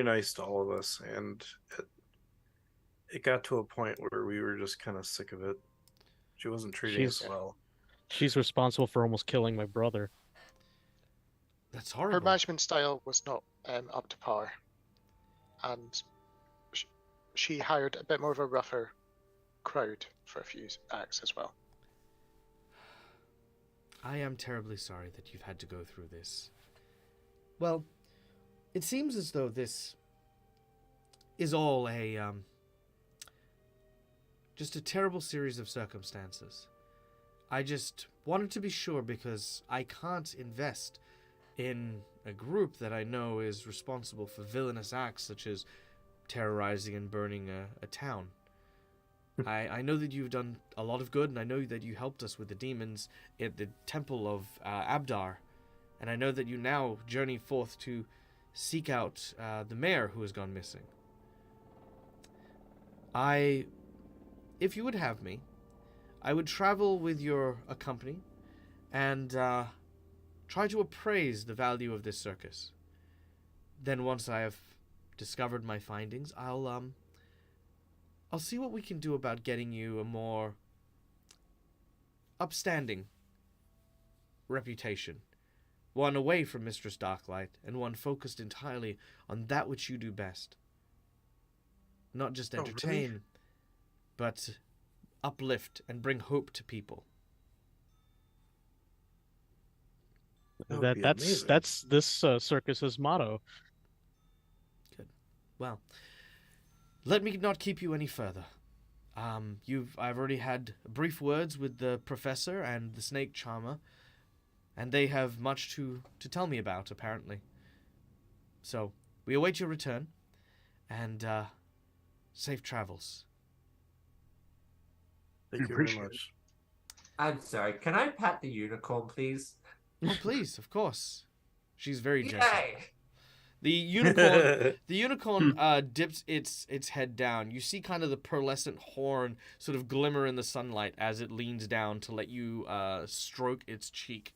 D: nice to all of us, and it got to a point where we were just kind of sick of it. She wasn't treating us well.
E: She's responsible for almost killing my brother.
A: That's
B: Her
A: horrible.
B: management style was not up to par, and she hired a bit more of a rougher crowd for a few acts as well.
A: I am terribly sorry that you've had to go through this. Well, it seems as though this is all just a terrible series of circumstances. I just wanted to be sure because I can't invest in a group that I know is responsible for villainous acts such as terrorizing and burning a town. I know that you've done a lot of good, and I know that you helped us with the demons at the temple of Abdar, and I know that you now journey forth to seek out the mayor who has gone missing. If you would have me, I would travel with your company and try to appraise the value of this circus. Then once I have discovered my findings, I'll see what we can do about getting you a more upstanding reputation. One away from Mistress Darklight, and one focused entirely on that which you do best. Not just entertain,
D: really?
A: but uplift and bring hope to people.
D: That would be amazing.
E: That's this circus's motto.
A: Good. Well, let me not keep you any further. I've already had brief words with the professor and the snake charmer, and they have much to tell me about, apparently. So, we await your return, and safe travels.
D: Thank you very
C: Appreciate
D: much.
F: I'm sorry. Can I pat the unicorn, please?
A: Oh, please, of course. She's very gentle.
F: Yay!
A: The unicorn dips its head down. You see kind of the pearlescent horn sort of glimmer in the sunlight as it leans down to let you stroke its cheek.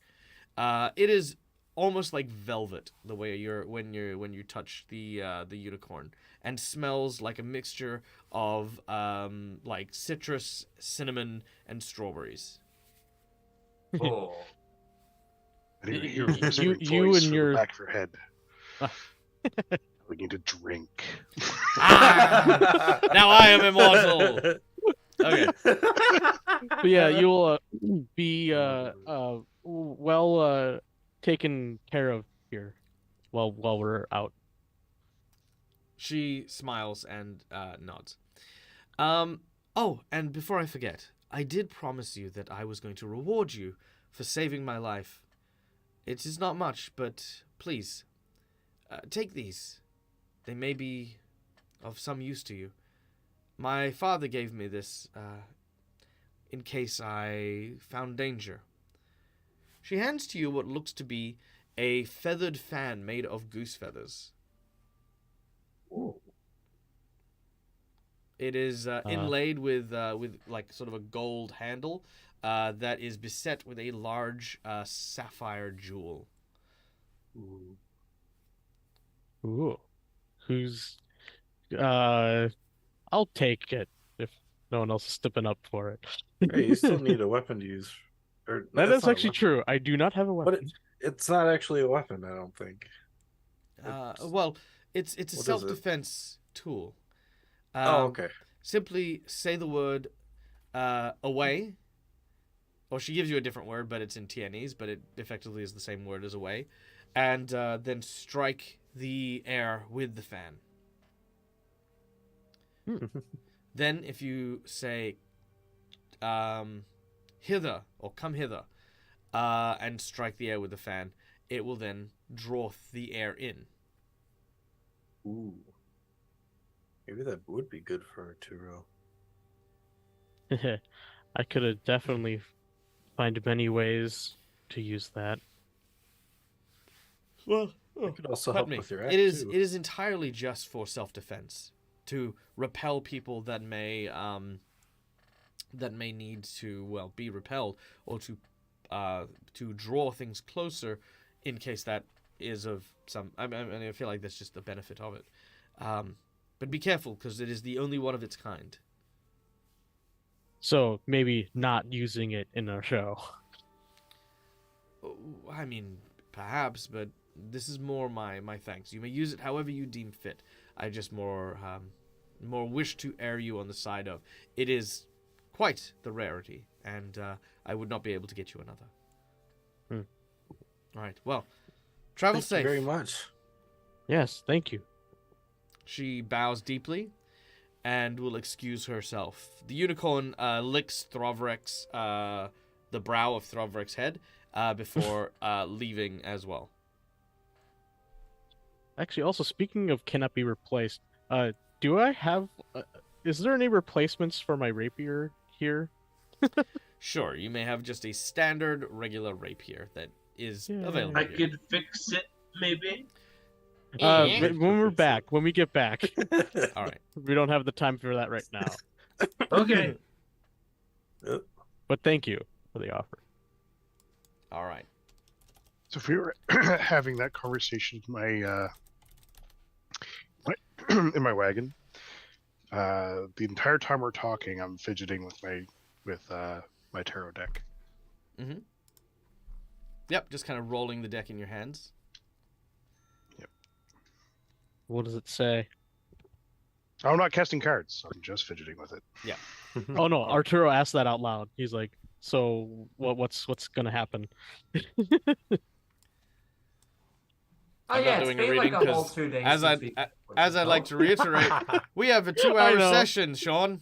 A: It is almost like velvet the way when you touch the unicorn, and smells like a mixture of like citrus, cinnamon, and strawberries.
F: Oh.
C: I didn't hear
E: You-
C: a whispering
E: you
C: voice
E: and
C: from
E: your-
C: the back of your head. We need to drink.
A: Ah! Now I am immortal. Okay.
E: But yeah, you'll be well taken care of here while we're out.
A: She smiles and nods. Oh, and before I forget, I did promise you that I was going to reward you for saving my life. It is not much, but please, take these. They may be of some use to you. My father gave me this in case I found danger. She hands to you what looks to be a feathered fan made of goose feathers.
F: Ooh.
A: It is inlaid with like sort of a gold handle that is beset with a large sapphire jewel.
F: Ooh.
E: Ooh. Who's I'll take it if no one else is stepping up for it.
D: Hey, you still need a weapon to use. Or,
E: That
D: it's
E: is
D: not a
E: actually
D: weapon.
E: true. I do not have a weapon.
D: But it's not actually a weapon, I don't think.
A: Well, it's a
D: What is it?
A: self-defense tool.
D: Oh, okay.
A: Simply say the word away. Or she gives you a different word, but it's in Tianese, but it effectively is the same word as away. And then strike the air with the fan. Then if you say hither or come hither and strike the air with the fan, it will then draw the air in.
D: Ooh. Maybe that would be good for Turo.
E: I could have definitely find many ways to use that.
A: Well,
D: It could also
A: pardon
D: help
A: me.
D: with your act,
A: It is
D: too.
A: it is entirely just for self-defense, to repel people that may need to be repelled, or to draw things closer in case that is of some. I feel like that's just the benefit of it. But be careful, because it is the only one of its kind.
E: So maybe not using it in a show.
A: I mean, perhaps, but this is more my thanks. You may use it however you deem fit. I just more wish to err you on the side of it is quite the rarity, and I would not be able to get you another. All right. Well, travel
H: Thank
A: safe.
H: you very much.
E: Yes, thank you.
A: She bows deeply and will excuse herself. The unicorn licks Throvrek's, the brow of Throvrek's head before leaving as well.
E: Actually, also speaking of cannot be replaced, do I have? Is there any replacements for my rapier here?
A: Sure, you may have just a standard regular rapier that is available.
G: I
A: here.
G: could fix it, maybe.
E: When we're back, when we get back,
A: All right.
E: we don't have the time for that right now.
G: Okay.
E: But thank you for the offer.
A: All right.
C: So if we were having that conversation in my wagon, the entire time we're talking, I'm fidgeting with my tarot deck.
A: Mm-hmm. Yep, just kind of rolling the deck in your hands.
E: What does it say?
C: I'm not casting cards. I'm just fidgeting with it.
A: Yeah.
E: Oh no, Arturo asked that out loud. He's like, "So what's gonna happen?"
F: Oh
A: I'm
F: yeah,
A: not
F: it's
A: doing a
F: been
A: reading
F: like a whole
A: 'cause
F: 2 days.
A: as I'd like to reiterate, we have a 2-hour
E: know.
A: session, Sean.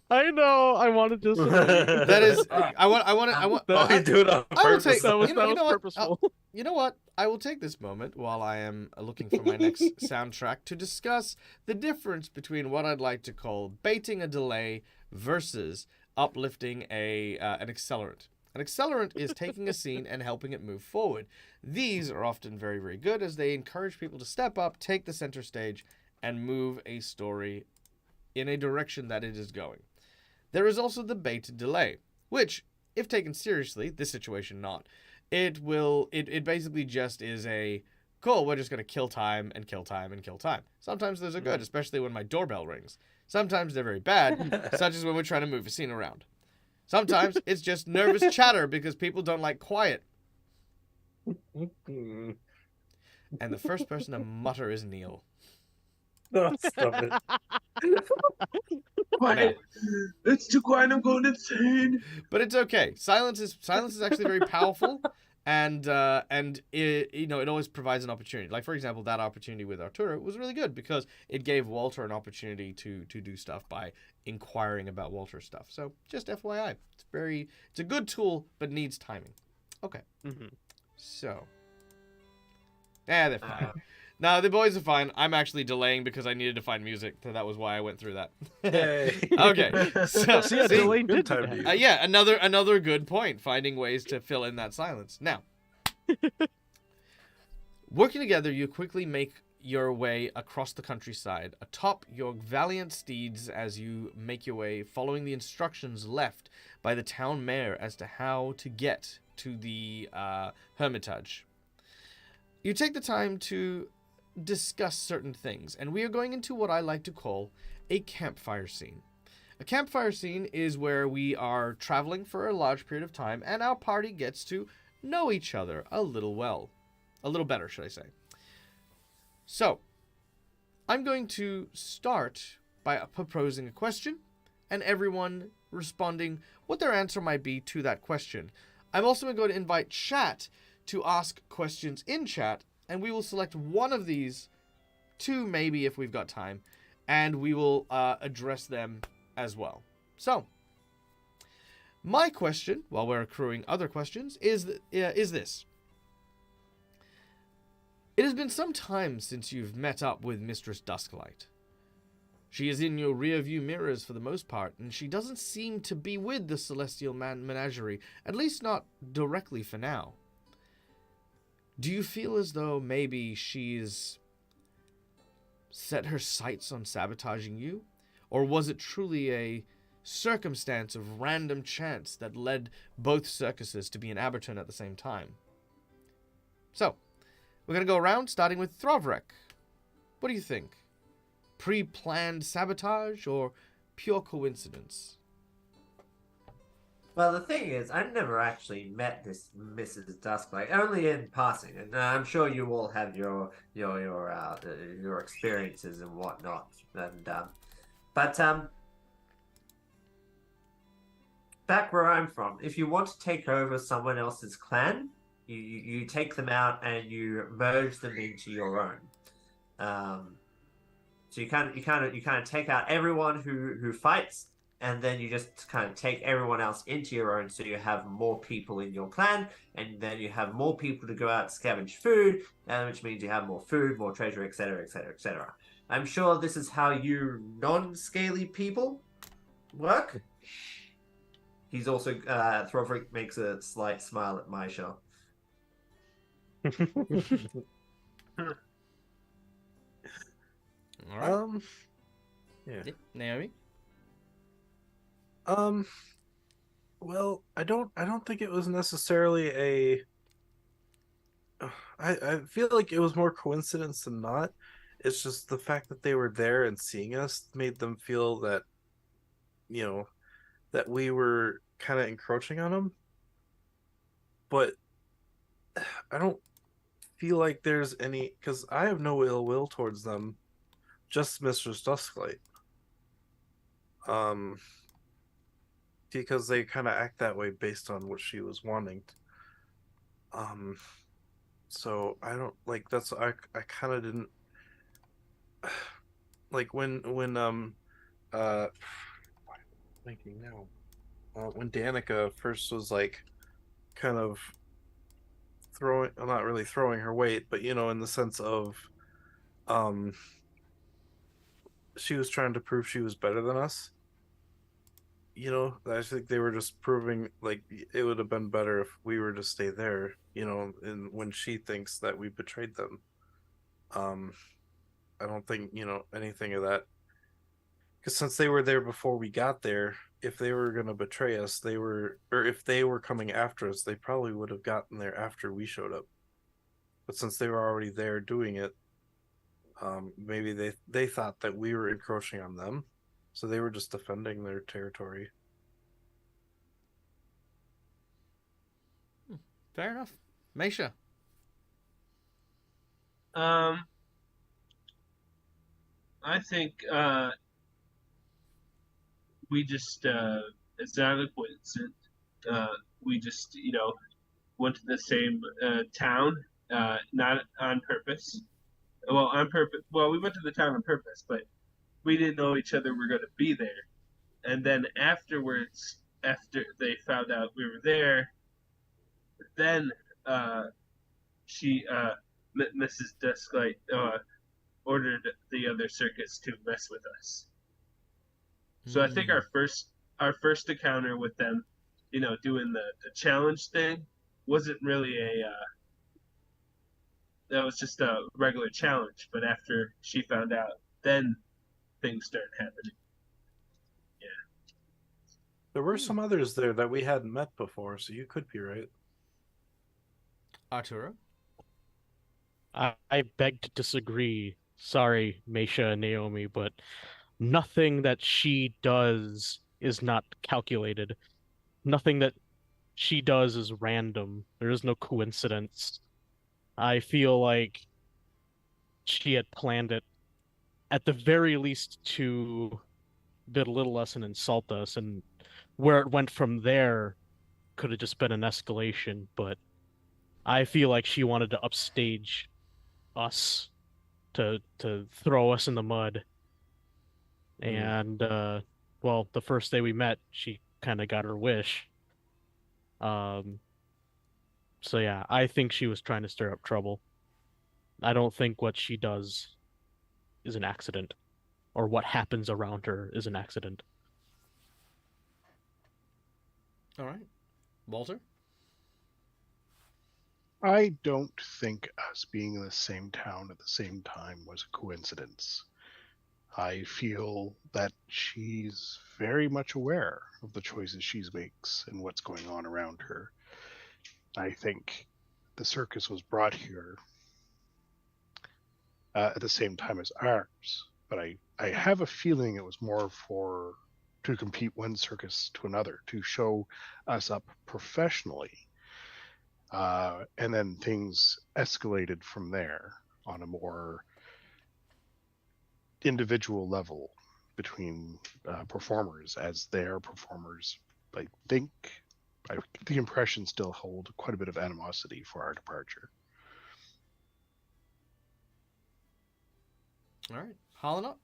E: I know. I wanted to.
A: That is, I want.
H: Oh, you do it on
A: I will
H: purpose.
A: take.
E: That was
A: you know what?
E: purposeful.
A: You know what? I will take this moment while I am looking for my next soundtrack to discuss the difference between what I'd like to call baiting a delay versus uplifting an accelerant. An accelerant is taking a scene and helping it move forward. These are often very, very good as they encourage people to step up, take the center stage, and move a story in a direction that it is going. There is also the bait delay, which, if taken seriously, this situation not, it basically just is a, cool, we're just going to kill time and kill time and kill time. Sometimes those are good, especially when my doorbell rings. Sometimes they're very bad, such as when we're trying to move a scene around. Sometimes it's just nervous chatter because people don't like quiet. And the first person to mutter is Neil.
H: No, stop it.
G: Quiet. It's too quiet. I'm going insane.
A: But it's okay. Silence is actually very powerful, and it always provides an opportunity. Like for example, that opportunity with Arturo was really good because it gave Walter an opportunity to do stuff by inquiring about Walter's stuff. So just FYI, it's a good tool, but needs timing. Okay.
E: Mm-hmm.
A: So, they're fine. No, the boys are fine. I'm actually delaying because I needed to find music, so that was why I went through that.
H: Yay.
A: Okay. So,
E: See, Delane did
H: time
E: that.
H: to use.
A: yeah, another good point. Finding ways to fill in that silence. Now, working together, you quickly make your way across the countryside, atop your valiant steeds as you make your way, following the instructions left by the town mayor as to how to get to the Hermitage. You take the time to discuss certain things, and we are going into what I like to call a campfire scene. A campfire scene is where we are traveling for a large period of time, and our party gets to know each other a little better, should I say. So, I'm going to start by proposing a question, and everyone responding what their answer might be to that question. I'm also going to invite chat to ask questions in chat, and we will select one of these, two maybe if we've got time, and we will address them as well. So, my question, while we're accruing other questions, is this. It has been some time since you've met up with Mistress Dusklight. She is in your rear-view mirrors for the most part, and she doesn't seem to be with the Celestial Menagerie, at least not directly for now. Do you feel as though maybe she's set her sights on sabotaging you? Or was it truly a circumstance of random chance that led both circuses to be in Abberton at the same time? So, we're going to go around, starting with Throvrek. What do you think? Pre-planned sabotage or pure coincidence?
F: Well, the thing is, I've never actually met this Mrs. Dusklight, only in passing, and I'm sure you all have your experiences and whatnot. And but back where I'm from, if you want to take over someone else's clan, you take them out and you merge them into your own. So you kind of take out everyone who fights, and then you just kind of take everyone else into your own. So you have more people in your clan, and then you have more people to go out scavenge food, which means you have more food, more treasure, etc., etc., etc. I'm sure this is how you non-scaly people work. He's also Throvric makes a slight smile at Maisha.
A: All right.
H: Yeah.
A: Naomi?
H: Well, I don't think it was necessarily a I feel like it was more coincidence than not. It's just the fact that they were there and seeing us made them feel that, you know, that we were kind of encroaching on them. But I don't feel like there's any, because I have no ill will towards them, just Mistress Dusklight. Because they kind of act that way based on what she was wanting. So I don't like that's I kind of didn't like when thinking now when Danica first was like kind of throwing, well, not really throwing her weight, but you know, in the sense of she was trying to prove she was better than us. You know, I think they were just proving like it would have been better if we were to stay there, you know, and when she thinks that we betrayed them. I don't think, you know, anything of that. Because since they were there before we got there, if they were going to betray us, or if they were coming after us, they probably would have gotten there after we showed up. But since they were already there doing it, maybe they thought that we were encroaching on them. So they were just defending their territory.
A: Fair enough. Maisha?
G: I think we just it's not a coincidence. We just went to the same town, not on purpose. Well, on purpose. Well, we went to the town on purpose, but we didn't know each other were going to be there. And then afterwards, after they found out we were there, then she, Mrs. Dusklight, ordered the other circus to mess with us. So I think our first encounter with them, doing the challenge thing, wasn't really that was just a regular challenge. But after she found out, then things started happening. Yeah.
H: There were some others there that we hadn't met before, so you could be right.
A: Arturo?
E: I beg to disagree. Sorry, Maisha and Naomi, but nothing that she does is not calculated. Nothing that she does is random. There is no coincidence. I feel like she had planned it, at the very least, to belittle us and insult us, and where it went from there could have just been an escalation, but I feel like she wanted to upstage us to throw us in the mud. And well, the first day we met, she kind of got her wish. So yeah, I think she was trying to stir up trouble. I don't think what she does is an accident, or what happens around her is an accident.
A: All right. Walter?
C: I don't think us being in the same town at the same time was a coincidence. I feel that she's very much aware of the choices she makes and what's going on around her. I think the circus was brought here at the same time as ours, but I have a feeling it was more to compete one circus to another, to show us up professionally. And then things escalated from there on a more individual level between performers, as their performers, I think, the impressions still hold quite a bit of animosity for our departure.
A: All right, Holland.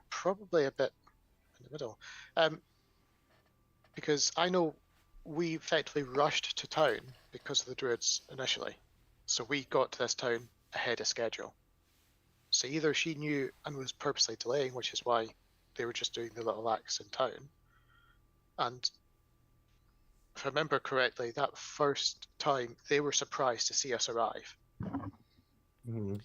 B: Probably a bit in the middle. Because I know we effectively rushed to town because of the druids initially. So we got to this town ahead of schedule. So either she knew and was purposely delaying, which is why they were just doing the little acts in town. And if I remember correctly, that first time they were surprised to see us arrive.
D: Mm-hmm.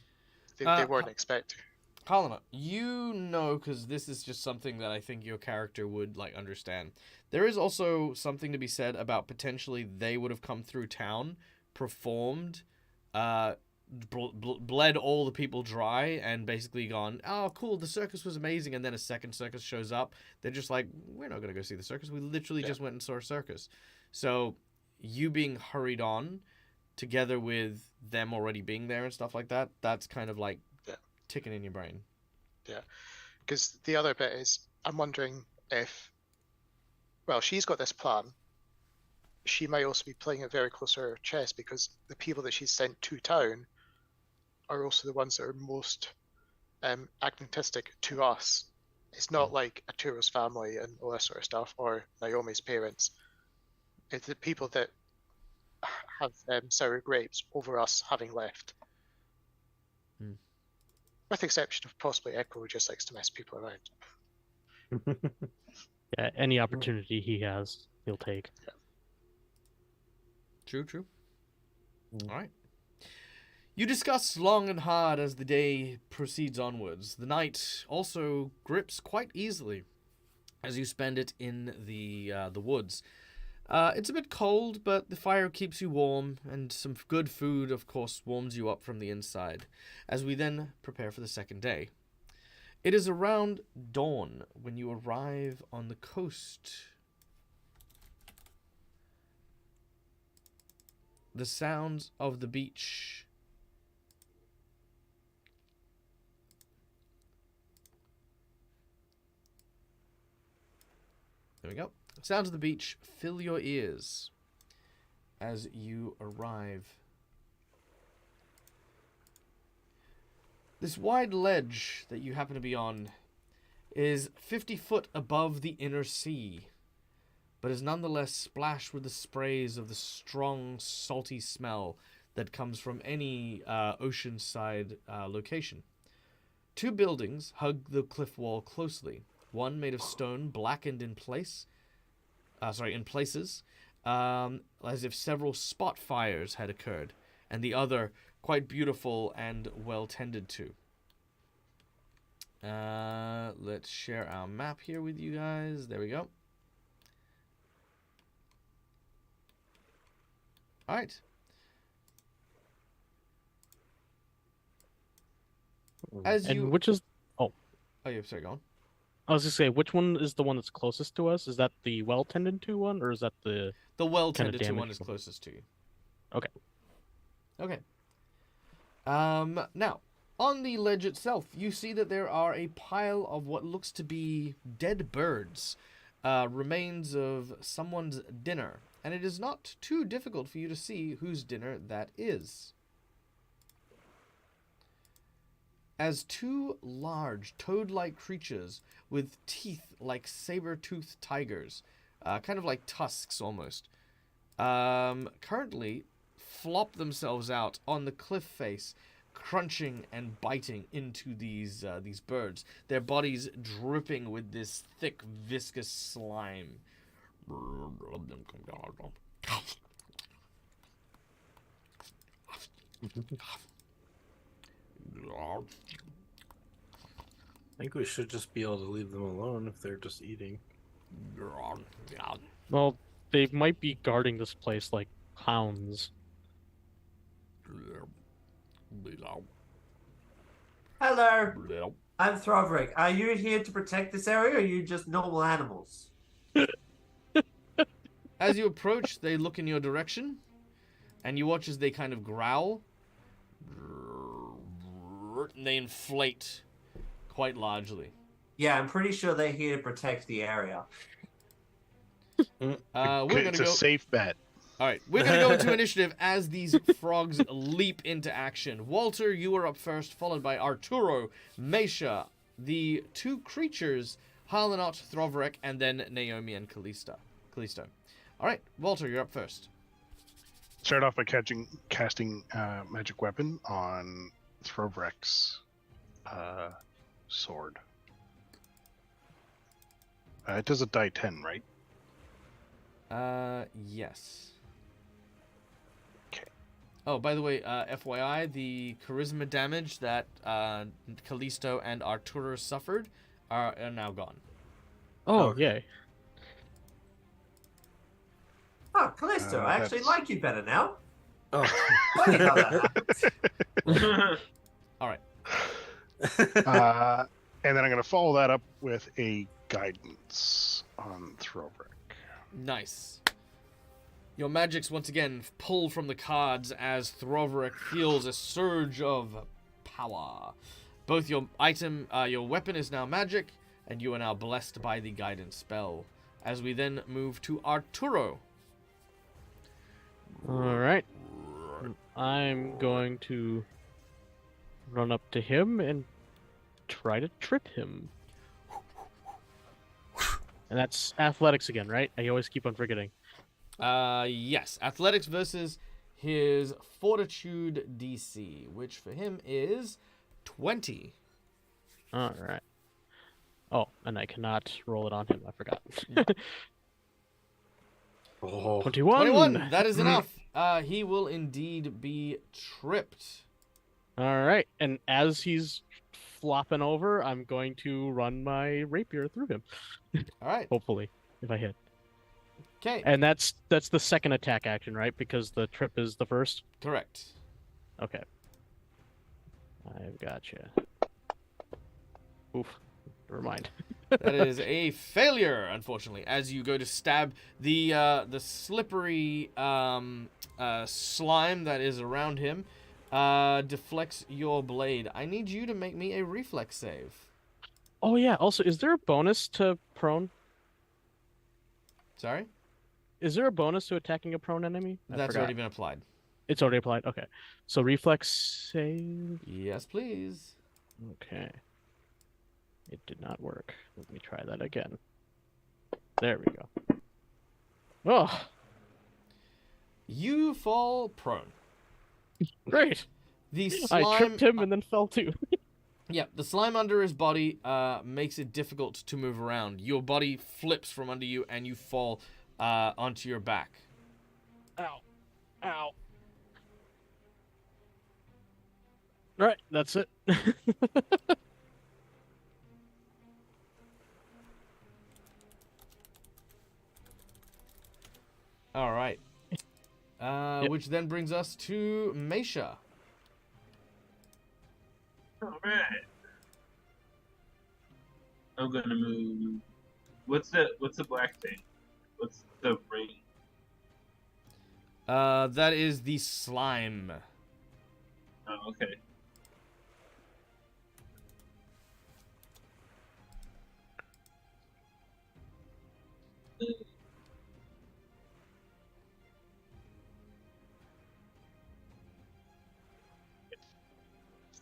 B: They weren't expecting.
A: Helena, you know, because this is just something that I think your character would like understand. There is also something to be said about potentially they would have come through town, performed, bled all the people dry, and basically gone, oh, cool, the circus was amazing, and then a second circus shows up. They're just like, we're not going to go see the circus. We literally just went and saw a circus. So you being hurried on, together with them already being there and stuff like that, that's kind of like ticking in your brain.
B: Yeah, because the other bit is, I'm wondering if, well, she's got this plan. She might also be playing it very close to her chest because the people that she's sent to town are also the ones that are most agnostic to us. It's not like Arturo's family and all that sort of stuff, or Naomi's parents. It's the people that have sour grapes over us having left. With the exception of possibly Echo, who just likes to mess people around.
E: Yeah, any opportunity he has, he'll take.
A: Yeah. True. All right. You discuss long and hard as the day proceeds onwards. The night also grips quite easily as you spend it in the woods. It's a bit cold, but the fire keeps you warm, and some good food, of course, warms you up from the inside, as we then prepare for the second day. It is around dawn when you arrive on the coast. The sounds of the beach there we go. Sounds of the beach fill your ears as you arrive. This wide ledge that you happen to be on is 50 foot above the inner sea, but is nonetheless splashed with the sprays of the strong, salty smell that comes from any oceanside location. Two buildings hug the cliff wall closely. One made of stone, blackened in places, as if several spot fires had occurred, and the other quite beautiful and well tended to. Let's share our map here with you guys. There we go. All right.
E: Which is...
A: Oh, yeah, sorry, go on.
E: I was going to say, which one is the one that's closest to us? Is that the well-tended to one, or is that the...
A: The well-tended to one is closest to you.
E: Okay.
A: Okay. Now, on the ledge itself, you see that there are a pile of what looks to be dead birds, remains of someone's dinner, and it is not too difficult for you to see whose dinner that is. As two large toad-like creatures with teeth like saber-toothed tigers, kind of like tusks almost, currently flop themselves out on the cliff face, crunching and biting into these birds, their bodies dripping with this thick, viscous slime.
D: I think we should just be able to leave them alone if they're just eating.
E: Well, they might be guarding this place like hounds.
F: Hello, I'm Throverick. Are you here to protect this area, or are you just normal animals?
A: As you approach, they look in your direction, and you watch as they kind of growl. And they inflate quite largely.
F: Yeah, I'm pretty sure they're here to protect the area.
A: We're gonna
C: It's
A: go.
C: a safe bet.
A: All right, we're gonna go into initiative as these frogs leap into action. Walter, you are up first, followed by Arturo, Mesha, the two creatures, Harlanot, Throvrek, and then Naomi and Callisto. All right, Walter, you're up first.
C: Start off by casting magic weapon on Throvrek's sword. It does a die 10, right?
A: Yes.
C: Okay.
A: Oh, by the way, FYI, the charisma damage that Callisto and Arturo suffered are now gone.
E: Oh,
D: Okay.
E: yay.
F: Oh, Callisto, I actually
C: That's-
F: like you better now.
D: Oh.
F: Funny how that happened.
A: All right.
C: And then I'm going to follow that up with a guidance on Throvrek.
A: Nice. Your magics once again pull from the cards as Throvrek feels a surge of power. Both your your weapon is now magic, and you are now blessed by the guidance spell. As we then move to Arturo.
E: All right. I'm going to run up to him and try to trip him. And that's athletics again, right? I always keep on forgetting.
A: Yes, athletics versus his fortitude DC, which for him is 20.
E: All right. Oh, and I cannot roll it on him. I forgot.
D: Oh.
E: 21.
A: 21, that is enough. He will indeed be tripped.
E: All right. And as he's flopping over, I'm going to run my rapier through him.
A: All right.
E: Hopefully, if I hit.
A: Okay.
E: And that's the second attack action, right? Because the trip is the first.
A: Correct.
E: Okay. I've got you. Oof. Never mind.
A: That is a failure, unfortunately. As you go to stab the slippery slime that is around him, deflects your blade. I need you to make me a reflex save.
E: Oh yeah. Also, is there a bonus to prone?
A: Sorry,
E: Is there a bonus to attacking a prone enemy? I
A: that's
E: forgot.
A: already been applied.
E: It's already applied. Okay. So reflex save.
A: Yes, please.
E: Okay. It did not work. Let me try that again. There we go. Oh,
A: You fall prone.
E: great.
A: The slime.
E: I tripped him and then fell too.
A: Yeah, the slime under his body makes it difficult to move around. Your body flips from under you, and you fall onto your back.
E: Ow. Ow. Right, that's it.
A: All right.
E: Yep.
A: Which then brings us to Mesha.
G: All right. I'm gonna move. What's the black thing? What's the ring?
A: That is the slime.
G: Oh, okay.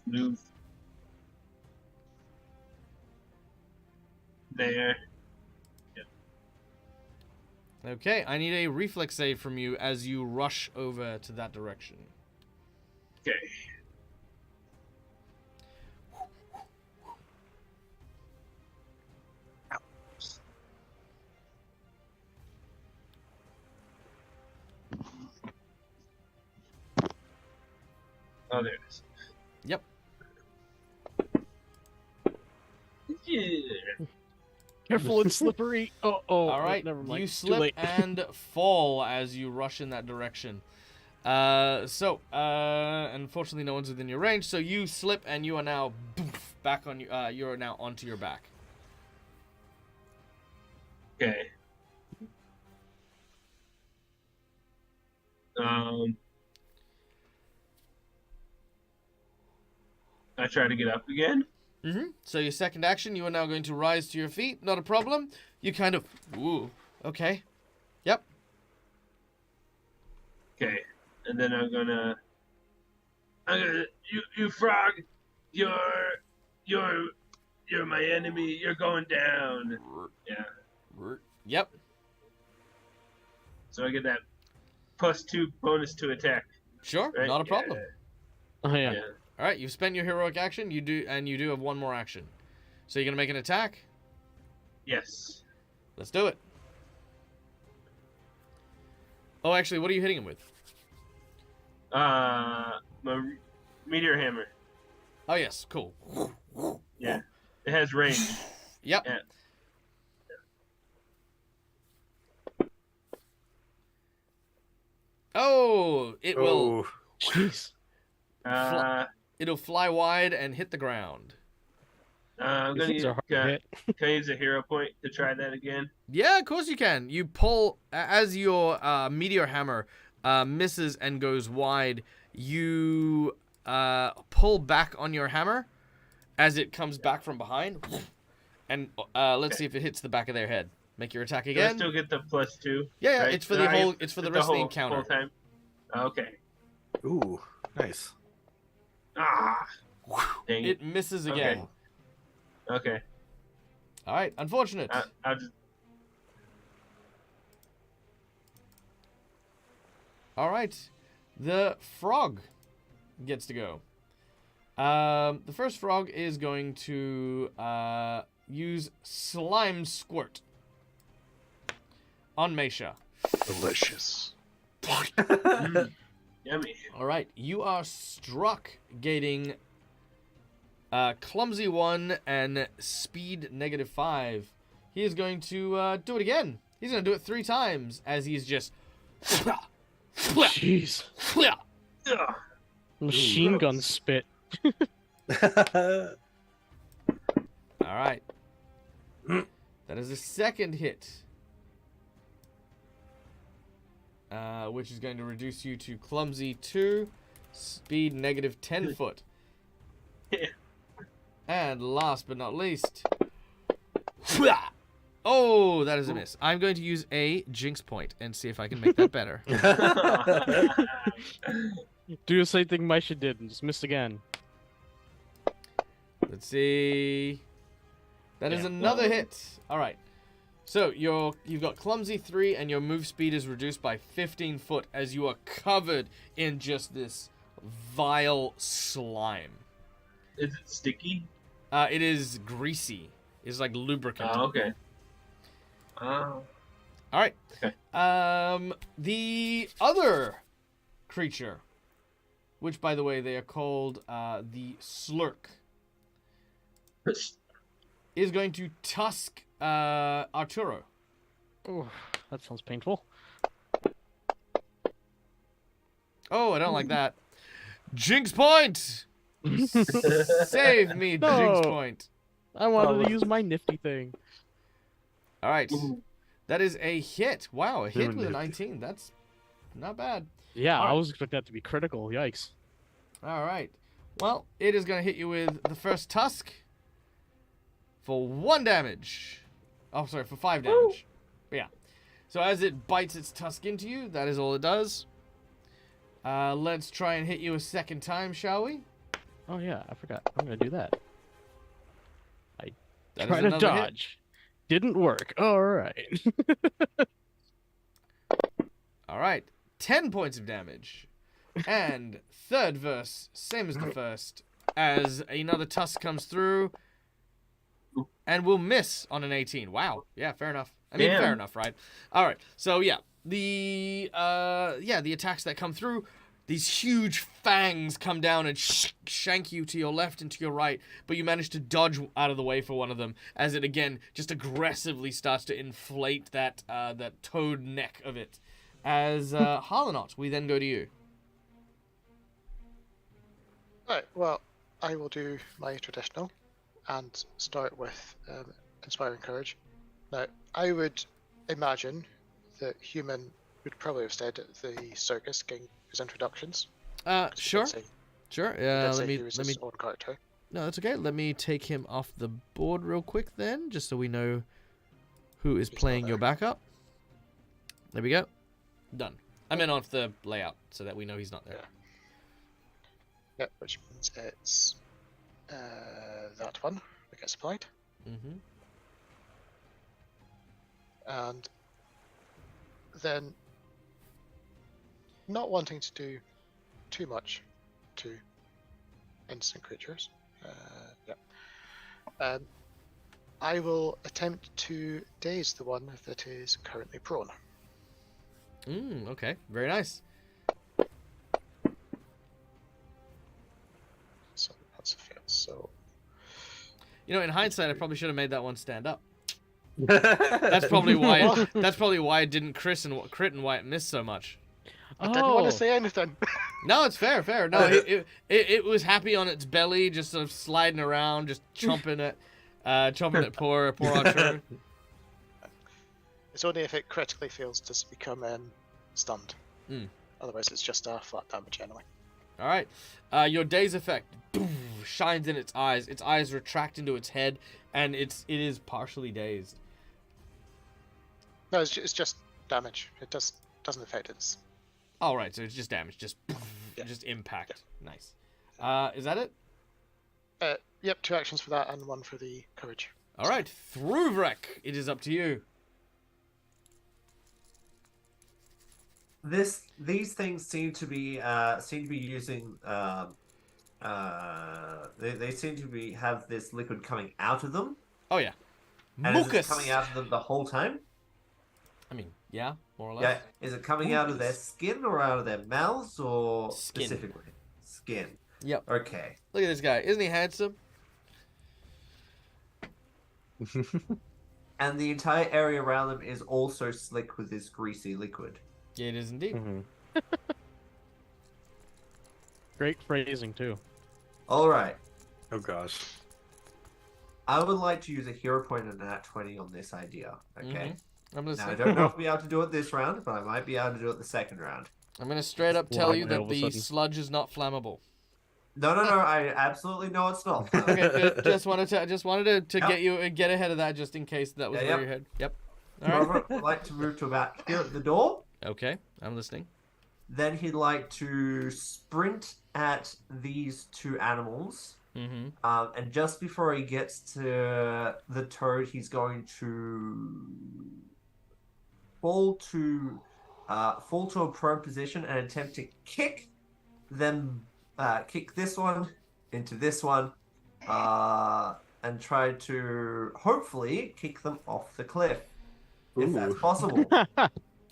G: Move there.
A: Okay, I need a reflex save from you as you rush over to that direction.
G: Okay. Oh, there it is.
A: Yep.
G: Yeah.
E: Careful, it's slippery. Oh,
A: All right,
E: never mind.
A: you
E: Too
A: slip
E: late.
A: and fall as you rush in that direction. Unfortunately, no one's within your range, so you slip and you are now back on you. You are now onto your back.
G: Okay. I try to get up again.
A: Mm-hmm. So your second action, you are now going to rise to your feet. Not a problem. You kind of, ooh, okay. Yep.
G: Okay, and then I'm gonna you frog, you're my enemy. You're going down. Yeah.
A: Yep.
G: So I get that +2 bonus to attack.
A: Sure,
G: Right?
A: not a problem.
E: Oh yeah.
A: All right, you've spent your heroic action. You do have one more action. So you're gonna make an attack.
G: Yes.
A: Let's do it. Oh, actually, what are you hitting him with?
G: My meteor hammer.
A: Oh yes, cool.
G: Yeah. It has range.
A: Yep.
G: Yeah.
A: Oh, it will.
E: Jeez.
A: It'll fly wide and hit the ground.
G: I'm gonna
E: These
G: use,
E: are hard to hit.
G: can I use a hero point to try that again?
A: Yeah, of course you can. You pull as your meteor hammer misses and goes wide. You pull back on your hammer as it comes back from behind, and let's see if it hits the back of their head. Make your attack
G: Do I
A: again.
G: still get the +2?
A: Yeah,
G: right?
A: it's for the whole. It's for the rest of the
G: whole
A: encounter.
G: time. Okay.
D: Ooh, nice.
G: Ah. Dang it.
A: It misses again.
G: Okay.
A: All right, unfortunate.
G: I'll just.
A: All right, the frog gets to go. The first frog is going to use slime squirt on Meisha.
C: Delicious.
G: Yummy.
A: All right, you are struck, gating clumsy 1 and speed -5. He is going to do it again. He's going to do it 3 times as he's just.
E: Jeez.
G: Ugh.
E: Machine gun spit.
A: All right. That is a second hit. Which is going to reduce you to clumsy 2, speed -10 foot. And last but not least. Oh, that is a miss. I'm going to use a jinx point and see if I can make that better.
E: Do the same thing Misha did and just missed again.
A: Let's see. That is another hit. All right. So you've got clumsy 3 and your move speed is reduced by 15 foot as you are covered in just this vile slime.
G: Is it sticky?
A: It is greasy. It's like lubricant.
G: Oh, okay. Oh.
A: All right.
G: Okay.
A: The other creature, which by the way they are called the Slurk, is going to tusk Arturo.
E: Oh, that sounds painful.
A: Oh, I don't like that. Jinx point! Save me,
E: No.
A: Jinx point.
E: I wanted to use my nifty thing.
A: All right.
G: Ooh.
A: That is a hit. Wow, a hit
C: Doing
A: with a
C: nifty.
A: 19. That's not bad.
E: Yeah,
A: All
E: I
A: right.
E: was expecting that to be critical. Yikes.
A: All right. Well, it is going to hit you with the first tusk for 1 damage. Oh, sorry, for 5 damage. But yeah. So as it bites its tusk into you, that is all it does. Let's try and hit you a second time, shall we?
E: Oh yeah, I forgot. I'm gonna do that.
A: That is
E: Try to
A: another hit.
E: dodge. Didn't work. All right.
A: All right. 10 points of damage. And third verse, same as the first, as another tusk comes through and will miss on an 18. Wow. Yeah, fair enough. I mean,
G: Damn.
A: fair enough, right? All right. So, yeah, the attacks that come through, these huge fangs come down and shank you to your left and to your right, but you manage to dodge out of the way for one of them as it again just aggressively starts to inflate that toad neck of it. As Harlanot, we then go to you.
B: Right, well, I will do my traditional and start with Inspiring Courage. Now, I would imagine that human would probably have stayed at the circus getting his introductions. 'cause he did
A: Sure.
B: say-
A: Sure.
B: he did
A: Let
B: say
A: me
B: he was
A: let me
B: his own character.
A: No, that's okay. Let me take him off the board real quick then, just so we know who is
B: He's not
A: playing your
B: there.
A: backup. There we go. Done. I meant off the layout so that we know he's not there.
B: Yep, which means it's that one that gets applied.
A: Mm-hmm.
B: And then, not wanting to do too much to instant creatures, I will attempt to daze the one that is currently prone.
A: Okay. Very nice.
B: So that's a fail. So
A: You know, in hindsight, I probably should have made that one stand up. That's probably why. That's probably why it didn't crit and why it missed so much.
B: I didn't want to say anything.
A: No, it's fair. No, it was happy on its belly, just sort of sliding around, just chomping at poor Archer.
B: It's only if it critically fails to become stunned.
A: Mm.
B: Otherwise, it's just flat damage anyway.
A: All right, your daze effect shines in its eyes. Its eyes retract into its head, and it is partially dazed.
B: No, it's just damage. It doesn't affect its.
A: All right, so it's just damage, just impact. Yeah. Nice. Is that it?
B: Yep, 2 actions for that and 1 for the courage.
A: All right, Thruvrek, it is up to you.
F: These things seem to be using they seem to have this liquid coming out of them.
A: Oh yeah,
F: and is it
A: mucus
F: coming out of them the whole time?
A: I mean, yeah, more or less.
F: Yeah, is it coming out of their skin or out of their mouths or
A: Skin.
F: specifically skin?
A: Yep.
F: Okay.
A: Look at this guy, isn't he handsome?
F: And the entire area around them is also slick with this greasy liquid.
A: Yeah, it is indeed.
E: Mm-hmm. Great phrasing too.
F: All right.
D: Oh gosh.
F: I would like to use a hero point and a nat 20 on this idea. Okay.
A: Mm-hmm. I'm gonna
F: Now, I don't know if I'll be able to do it this round, but I might be able to do it the second round.
A: I'm gonna straight up tell you
E: All
A: that
E: of a
A: the
E: sudden.
A: sludge is not flammable.
F: No, I absolutely know it's not.
A: Okay, just wanted to
F: Yep.
A: get ahead of that, just in case that was
F: Yeah,
A: where
F: yep.
A: your head. Yep. All right.
F: Robert would like to move to about here at the door.
A: Okay, I'm listening.
F: Then he'd like to sprint at these 2 animals.
A: Mm-hmm.
F: And just before he gets to the toad, he's going to fall to a prone position and attempt to kick this one into this one, and try to hopefully kick them off the cliff, if that's possible.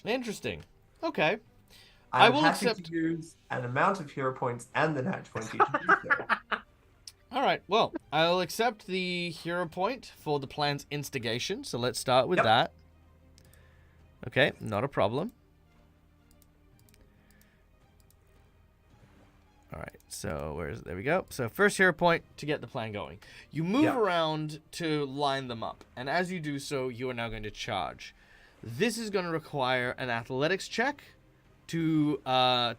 A: Interesting. Okay. I
F: I'm
A: will
F: happy
A: accept-
F: to use an amount of hero points and the nat 20 to do so.
A: All right. Well, I'll accept the hero point for the plan's instigation. So let's start with
F: Yep.
A: that. Okay, not a problem. All right. So there we go. So first hero point to get the plan going. You move
F: Yep.
A: around to line them up, and as you do so, you are now going to charge. This is going to require an athletics check to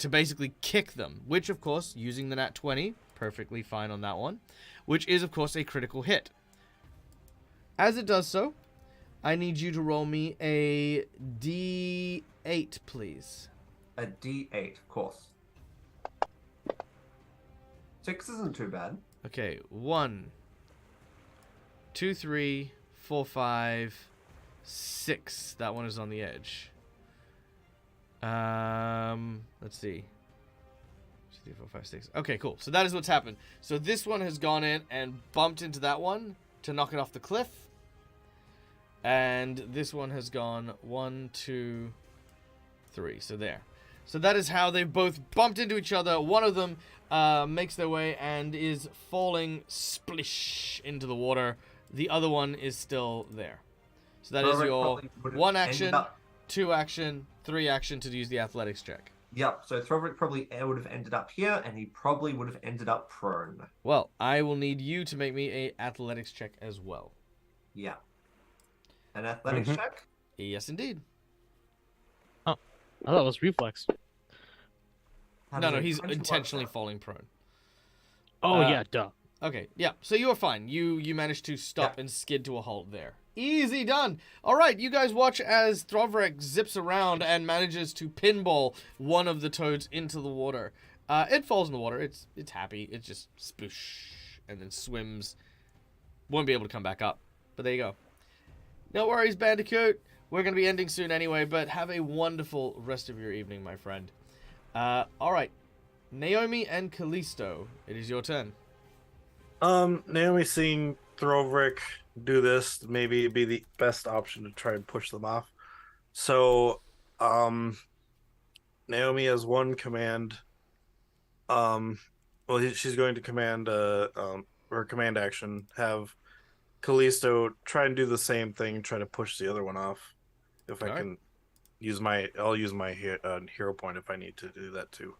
A: basically kick them, which of course, using the nat 20, perfectly fine on that one, which is of course a critical hit. As it does so, I need you to roll me a D8, please.
F: A D8, of course. 6 isn't too bad.
A: Okay, 1, 2, 3, 4, 5, 6. That one is on the edge. Let's see. 2, 3, 4, 5, 6. Okay, cool. So that is what's happened. So this one has gone in and bumped into that one to knock it off the cliff. And this one has gone 1, 2, 3. So there. So that is how they've both bumped into each other. One of them makes their way and is falling splish into the water. The other one is still there. So that is
F: Robert
A: your
F: probably would have
A: 1
F: ended
A: action,
F: up-
A: 2 action, 3 action to use the athletics check.
F: Yep, so Throvik probably would have ended up here, and he probably would have ended up prone.
A: Well, I will need you to make me a athletics check as well.
F: Yeah. An athletics
E: Mhm.
F: check?
A: Yes, indeed.
E: I thought it was reflex.
F: How
A: No,
F: does
A: no,
F: a
A: he's
F: 20 work
A: intentionally
F: out?
A: falling prone.
E: Oh
A: Uh,
E: yeah, duh.
A: Okay, yeah, so you're fine. You managed to stop and skid to a halt there. Easy done. All right, you guys watch as Throvrek zips around and manages to pinball one of the toads into the water. It falls in the water. It's happy. It just sploosh and then swims. Won't be able to come back up. But there you go. No worries, Bandicoot. We're going to be ending soon anyway, but have a wonderful rest of your evening, my friend. All right. Naomi and Callisto, it is your turn.
D: Naomi seeing Throvrik do this, maybe it'd be the best option to try and push them off. So, Naomi has one command. She's going to command, or command action, have Callisto try and do the same thing, try to push the other one off. If I can use I'll use my hero point if I need to do that too.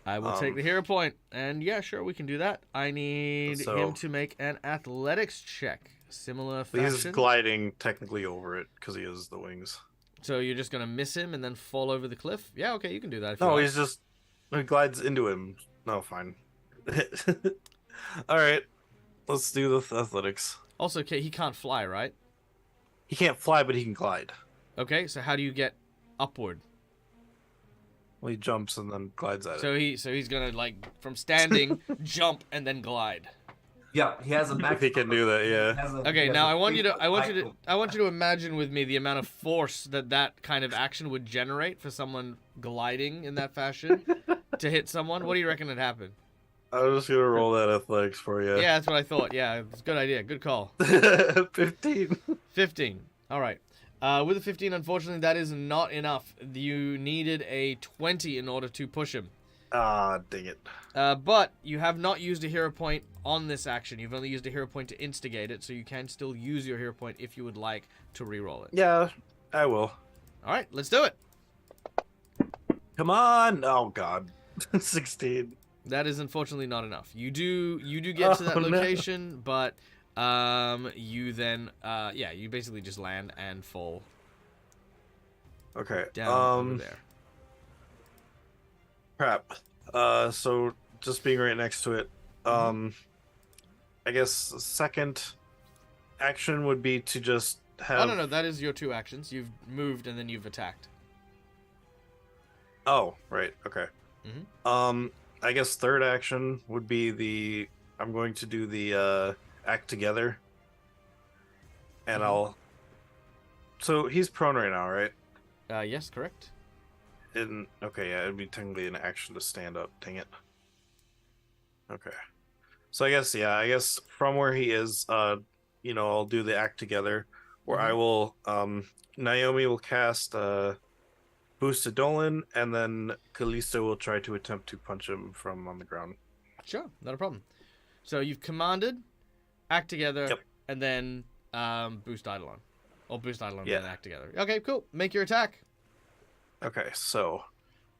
A: I will take the hero point, and yeah, sure, we can do that. I need him to make an athletics check, similar fashion.
D: He's gliding technically over it because he has the wings.
A: So you're just gonna miss him and then fall over the cliff? Yeah, okay, you can do that. If
D: No,
A: you like.
D: he's just he glides into him. No, fine. All right, let's do the athletics.
A: Also, okay, he can't fly, right?
D: He can't fly, but he can glide.
A: Okay, so how do you get upward?
D: Well, he jumps and then glides at it.
A: So he's gonna like from standing jump and then glide.
F: Yeah, he has a maximum.
D: If he can do that, yeah.
A: Okay, now I want you to imagine with me the amount of force that kind of action would generate for someone gliding in that fashion to hit someone. What do you reckon would happen?
D: I'm just gonna roll that athletics for you.
A: Yeah, that's what I thought. Yeah, it's a good idea. Good call.
D: 15.
A: 15. All right. With a 15, unfortunately, that is not enough. You needed a 20 in order to push him.
D: Ah, dang it.
A: But you have not used a hero point on this action. You've only used a hero point to instigate it, so you can still use your hero point if you would like to reroll it.
D: Yeah, I will.
A: All right, let's do it.
D: Come on! Oh God, 16.
A: That is unfortunately not enough. You do get to that
D: no.
A: location, but you then you basically just land and fall
D: Okay.
A: down over there.
D: Crap. So just being right next to it. I guess the second action would be to just have.
A: Oh no, that is your two actions. You've moved and then you've attacked.
D: Oh, right. Okay.
A: Mhm.
D: I guess third action would be I'm going to do the act together, and I'll. So he's prone right now, right?
A: Yes, correct.
D: Okay, yeah, it'd be technically an action to stand up. Dang it. Okay. So I guess from where he is, I'll do the act together, where I will, Naomi will cast Boost to Dolan, and then Callisto will try to attempt to punch him from on the ground.
A: Sure, not a problem. So you've commanded, act together, and then boost Eidolon. Or boost Eidolon and then act together. Okay, cool. Make your attack.
D: Okay, so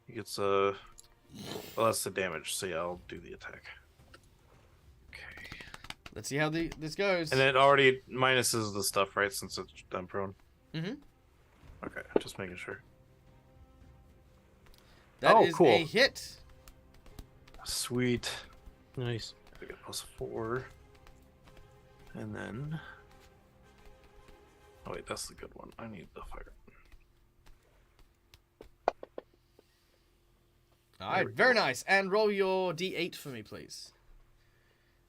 D: he gets well, that's the damage, so yeah, I'll do the attack. Okay.
A: Let's see how this goes.
D: And it already minuses the stuff, right, since I'm prone?
A: Mm-hmm.
D: Okay, just making sure.
A: That is
D: cool.
A: a hit.
D: Sweet.
E: Nice.
D: I get +4. And then... Oh wait, that's the good one. I need the fire.
A: Alright, very nice. And roll your d8 for me, please.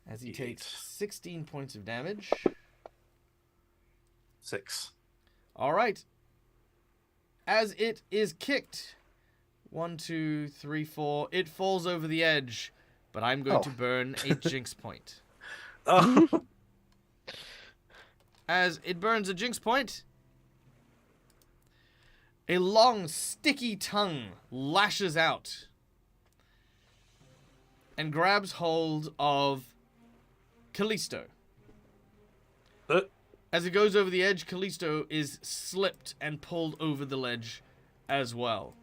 A: As he takes 16 points of damage.
D: 6.
A: Alright. As it is kicked. 1, 2, 3, 4. It falls over the edge. But I'm going to burn a jinx point.
D: Oh.
A: As it burns a jinx point, a long, sticky tongue lashes out and grabs hold of Callisto. As it goes over the edge, Callisto is slipped and pulled over the ledge as well.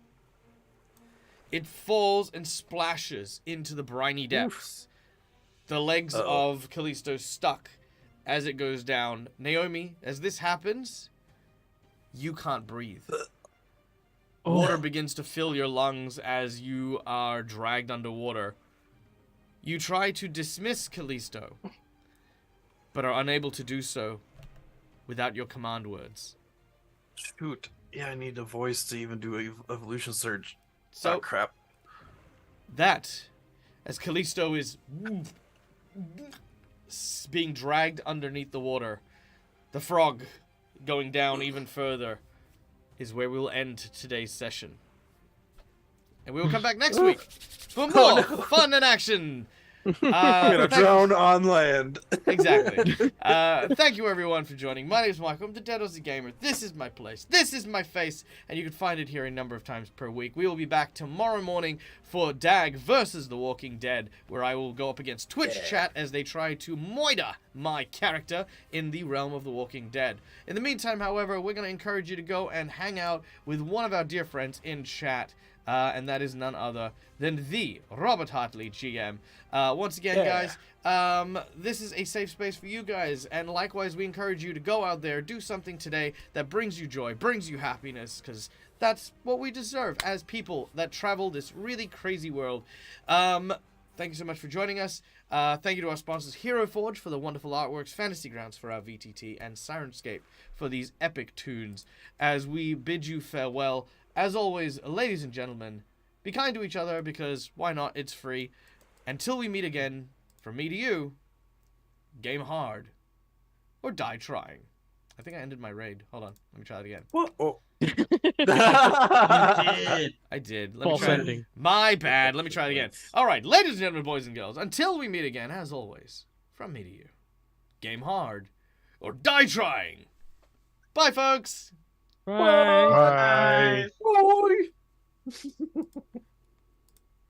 A: It falls and splashes into the briny depths. The legs of Callisto stuck as it goes down. Naomi, as this happens, you can't breathe. Water begins to fill your lungs as you are dragged underwater. You try to dismiss Callisto, but are unable to do so without your command words.
D: Shoot. Yeah, I need a voice to even do evolution surge.
A: So,
D: Oh, crap.
A: that, as Callisto is being dragged underneath the water, the frog going down even further, is where we will end today's session. And we will come back next week for more fun and action.
D: I'm gonna drown on land.
A: Exactly. Thank you everyone for joining. My name is Michael. I'm the Dead Aussie Gamer. This is my place. This is my face. And you can find it here a number of times per week. We will be back tomorrow morning for Dag versus The Walking Dead, where I will go up against Twitch chat as they try to moida my character in the realm of The Walking Dead. In the meantime, however, we're going to encourage you to go and hang out with one of our dear friends in chat. And that is none other than the Robert Hartley GM. Once again, guys, this is a safe space for you guys. And likewise, we encourage you to go out there, do something today that brings you joy, brings you happiness, because that's what we deserve as people that travel this really crazy world. Thank you so much for joining us. Thank you to our sponsors, Hero Forge, for the wonderful artworks, Fantasy Grounds for our VTT, and Sirenscape for these epic tunes. As we bid you farewell, as always, ladies and gentlemen, be kind to each other because why not? It's free. Until we meet again, from me to you, game hard or die trying. I think I ended my raid. Hold on. Let me try it again.
D: What? Oh.
A: I did. Let
E: False
A: me try
E: ending.
A: it. My bad. Let me try it again. All right, ladies and gentlemen, boys and girls, until we meet again, as always, from me to you, game hard or die trying. Bye, folks.
E: Bye.
C: Bye.
D: Bye.